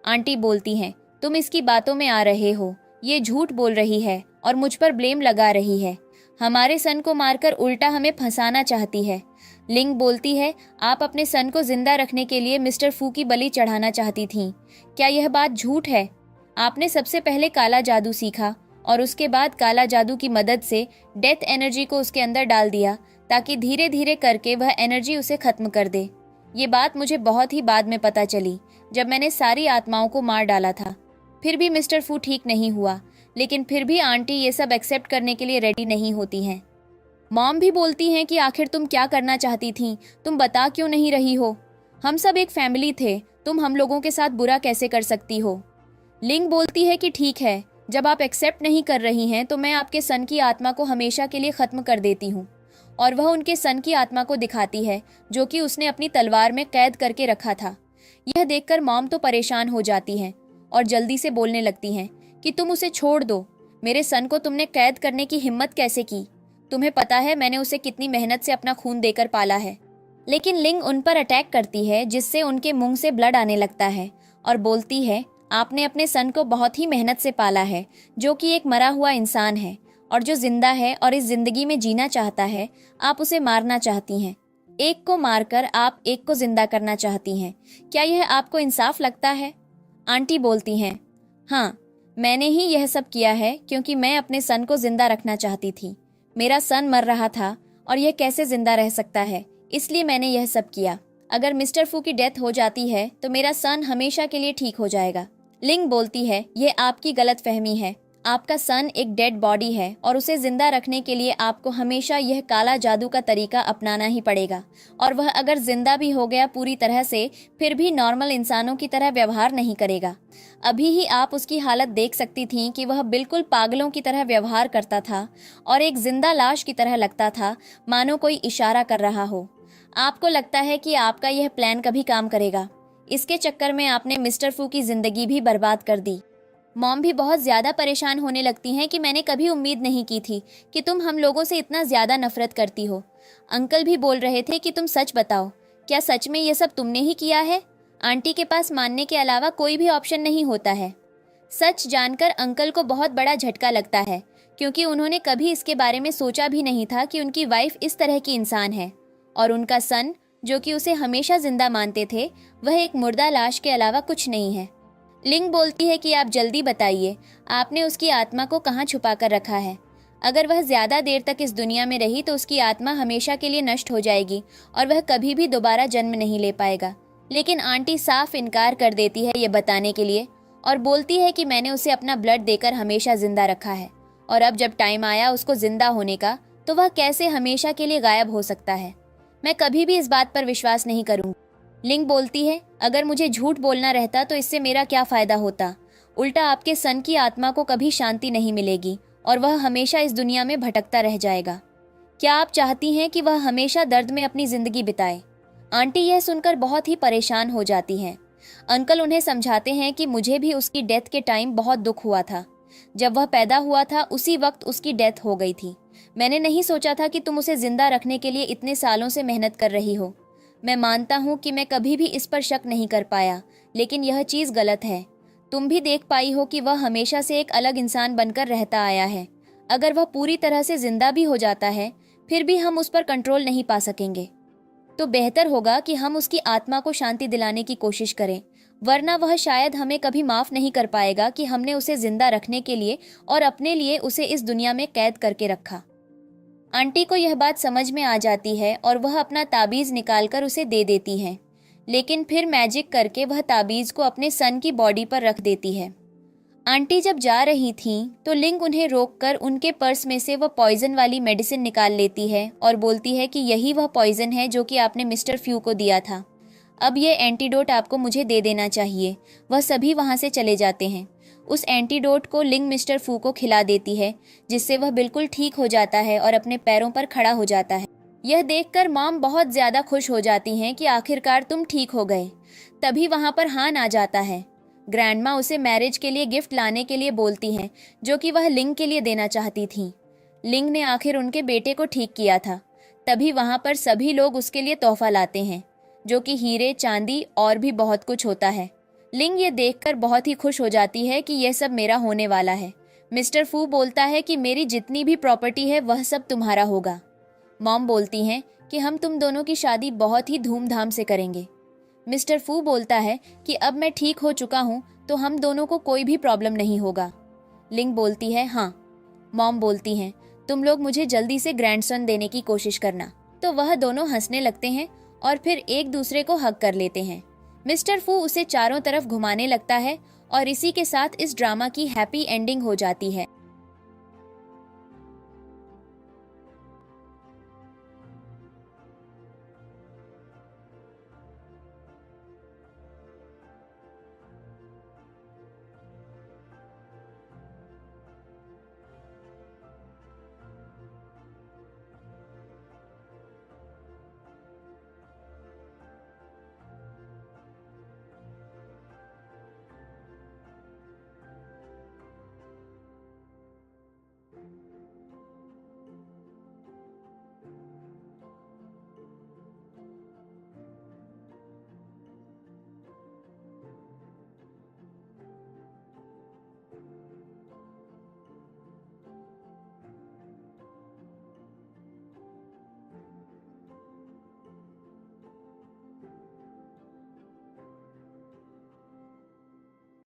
आंटी बोलती हैं, तुम इसकी बातों में आ रहे हो, ये झूठ बोल रही है और मुझ पर ब्लेम लगा रही है, हमारे सन को मारकर उल्टा हमें फंसाना चाहती है। लिंग बोलती है, आप अपने सन को जिंदा रखने के लिए मिस्टर फू की बलि चढ़ाना चाहती थीं, क्या यह बात झूठ है? आपने सबसे पहले काला जादू सीखा और उसके बाद काला जादू की मदद से डेथ एनर्जी को उसके अंदर डाल दिया ताकि धीरे धीरे करके वह एनर्जी उसे खत्म कर दे। ये बात मुझे बहुत ही बाद में पता चली, जब मैंने सारी आत्माओं को मार डाला था। फिर भी मिस्टर फू ठीक नहीं हुआ, लेकिन फिर भी आंटी ये सब एक्सेप्ट करने के लिए रेडी नहीं होती हैं। मॉम भी बोलती हैं कि आखिर तुम क्या करना चाहती थी, तुम बता क्यों नहीं रही हो? हम सब एक फैमिली थे, तुम हम लोगों के साथ बुरा कैसे कर सकती हो? लिंग बोलती है कि ठीक है, जब आप एक्सेप्ट नहीं कर रही हैं तो मैं आपके सन की आत्मा को हमेशा के लिए खत्म कर देती हूँ। और वह उनके सन की आत्मा को दिखाती है, जो कि उसने अपनी तलवार में कैद करके रखा था। यह देखकर मॉम तो परेशान हो जाती हैं और जल्दी से बोलने लगती हैं कि तुम उसे छोड़ दो। मेरे सन को तुमने कैद करने की हिम्मत कैसे की? तुम्हें पता है मैंने उसे कितनी मेहनत से अपना खून देकर पाला है। लेकिन लिंग उन पर अटैक करती है, जिससे उनके मुंह से ब्लड आने लगता है और बोलती है, आपने अपने सन को बहुत ही मेहनत से पाला है, जो कि एक मरा हुआ इंसान है और जो जिंदा है और इस जिंदगी में जीना चाहता है। आप उसे मारना चाहती हैं। एक को मारकर आप एक को जिंदा करना चाहती हैं। क्या यह आपको इंसाफ लगता है? आंटी बोलती हैं, हाँ, मैंने ही यह सब किया है क्योंकि मैं अपने सन को जिंदा रखना चाहती थी। मेरा सन मर रहा था और यह कैसे जिंदा रह सकता है, इसलिए मैंने यह सब किया। अगर मिस्टर फू की डेथ हो जाती है तो मेरा सन हमेशा के लिए ठीक हो जाएगा। लिंग बोलती है, यह आपकी गलतफहमी है। आपका सन एक डेड बॉडी है और उसे जिंदा रखने के लिए आपको हमेशा यह काला जादू का तरीका अपनाना ही पड़ेगा। और वह अगर जिंदा भी हो गया पूरी तरह से, फिर भी नॉर्मल इंसानों की तरह व्यवहार नहीं करेगा। अभी ही आप उसकी हालत देख सकती थीं कि वह बिल्कुल पागलों की तरह व्यवहार करता था और एक जिंदा लाश की तरह लगता था, मानो कोई इशारा कर रहा हो। आपको लगता है कि आपका यह प्लान कभी काम करेगा। इसके चक्कर में आपने मिस्टर फू की जिंदगी भी बर्बाद कर दी। मॉम भी बहुत ज़्यादा परेशान होने लगती हैं कि मैंने कभी उम्मीद नहीं की थी कि तुम हम लोगों से इतना ज़्यादा नफरत करती हो। अंकल भी बोल रहे थे कि तुम सच बताओ, क्या सच में ये सब तुमने ही किया है? आंटी के पास मानने के अलावा कोई भी ऑप्शन नहीं होता है। सच जानकर अंकल को बहुत बड़ा झटका लगता है, क्योंकि उन्होंने कभी इसके बारे में सोचा भी नहीं था कि उनकी वाइफ इस तरह की इंसान है और उनका सन, जो कि उसे हमेशा जिंदा मानते थे, वह एक मुर्दा लाश के अलावा कुछ नहीं है। लिंग बोलती है कि आप जल्दी बताइए, आपने उसकी आत्मा को कहाँ छुपा कर रखा है? अगर वह ज़्यादा देर तक इस दुनिया में रही तो उसकी आत्मा हमेशा के लिए नष्ट हो जाएगी और वह कभी भी दोबारा जन्म नहीं ले पाएगा। लेकिन आंटी साफ इनकार कर देती है ये बताने के लिए और बोलती है कि मैंने उसे अपना ब्लड देकर हमेशा जिंदा रखा है और अब जब टाइम आया उसको जिंदा होने का, तो वह कैसे हमेशा के लिए गायब हो सकता है? मैं कभी भी इस बात पर विश्वास नहीं करूँगी। लिंग बोलती है, अगर मुझे झूठ बोलना रहता तो इससे मेरा क्या फ़ायदा होता? उल्टा आपके सन की आत्मा को कभी शांति नहीं मिलेगी और वह हमेशा इस दुनिया में भटकता रह जाएगा। क्या आप चाहती हैं कि वह हमेशा दर्द में अपनी ज़िंदगी बिताए? आंटी यह सुनकर बहुत ही परेशान हो जाती हैं। अंकल उन्हें समझाते हैं कि मुझे भी उसकी डेथ के टाइम बहुत दुख हुआ था। जब वह पैदा हुआ था उसी वक्त उसकी डेथ हो गई थी। मैंने नहीं सोचा था कि तुम उसे जिंदा रखने के लिए इतने सालों से मेहनत कर रही हो। मैं मानता हूँ कि मैं कभी भी इस पर शक नहीं कर पाया, लेकिन यह चीज़ गलत है। तुम भी देख पाई हो कि वह हमेशा से एक अलग इंसान बनकर रहता आया है। अगर वह पूरी तरह से जिंदा भी हो जाता है, फिर भी हम उस पर कंट्रोल नहीं पा सकेंगे। तो बेहतर होगा कि हम उसकी आत्मा को शांति दिलाने की कोशिश करें, वरना वह शायद हमें कभी माफ़ नहीं कर पाएगा कि हमने उसे जिंदा रखने के लिए और अपने लिए उसे इस दुनिया में कैद करके रखा। आंटी को यह बात समझ में आ जाती है और वह अपना ताबीज़ निकालकर उसे दे देती हैं, लेकिन फिर मैजिक करके वह ताबीज़ को अपने सन की बॉडी पर रख देती है। आंटी जब जा रही थीं तो लिंग उन्हें रोककर उनके पर्स में से वह पॉइजन वाली मेडिसिन निकाल लेती है और बोलती है कि यही वह पॉइजन है जो कि आपने मिस्टर फ्यू को दिया था। अब ये एंटीडोट आपको मुझे दे देना चाहिए। वह सभी वहाँ से चले जाते हैं। उस एंटीडोट को लिंग मिस्टर फू को खिला देती है, जिससे वह बिल्कुल ठीक हो जाता है और अपने पैरों पर खड़ा हो जाता है। यह देखकर मॉम बहुत ज़्यादा खुश हो जाती हैं कि आखिरकार तुम ठीक हो गए। तभी वहाँ पर हान आ जाता है। ग्रैंडमा उसे मैरिज के लिए गिफ्ट लाने के लिए बोलती हैं, जो कि वह लिंग के लिए देना चाहती थी। लिंग ने आखिर उनके बेटे को ठीक किया था। तभी वहाँ पर सभी लोग उसके लिए तोहफा लाते हैं, जो कि हीरे, चांदी और भी बहुत कुछ होता है। लिंग ये देखकर बहुत ही खुश हो जाती है कि यह सब मेरा होने वाला है। मिस्टर फू बोलता है कि मेरी जितनी भी प्रॉपर्टी है वह सब तुम्हारा होगा। मॉम बोलती हैं कि हम तुम दोनों की शादी बहुत ही धूमधाम से करेंगे। मिस्टर फू बोलता है कि अब मैं ठीक हो चुका हूँ तो हम दोनों को कोई भी प्रॉब्लम नहीं होगा। लिंग बोलती है हाँ। मॉम बोलती हैं तुम लोग मुझे जल्दी से ग्रैंडसन देने की कोशिश करना। तो वह दोनों हंसने लगते हैं और फिर एक दूसरे को हग कर लेते हैं। मिस्टर फू उसे चारों तरफ घुमाने लगता है और इसी के साथ इस ड्रामा की हैप्पी एंडिंग हो जाती है।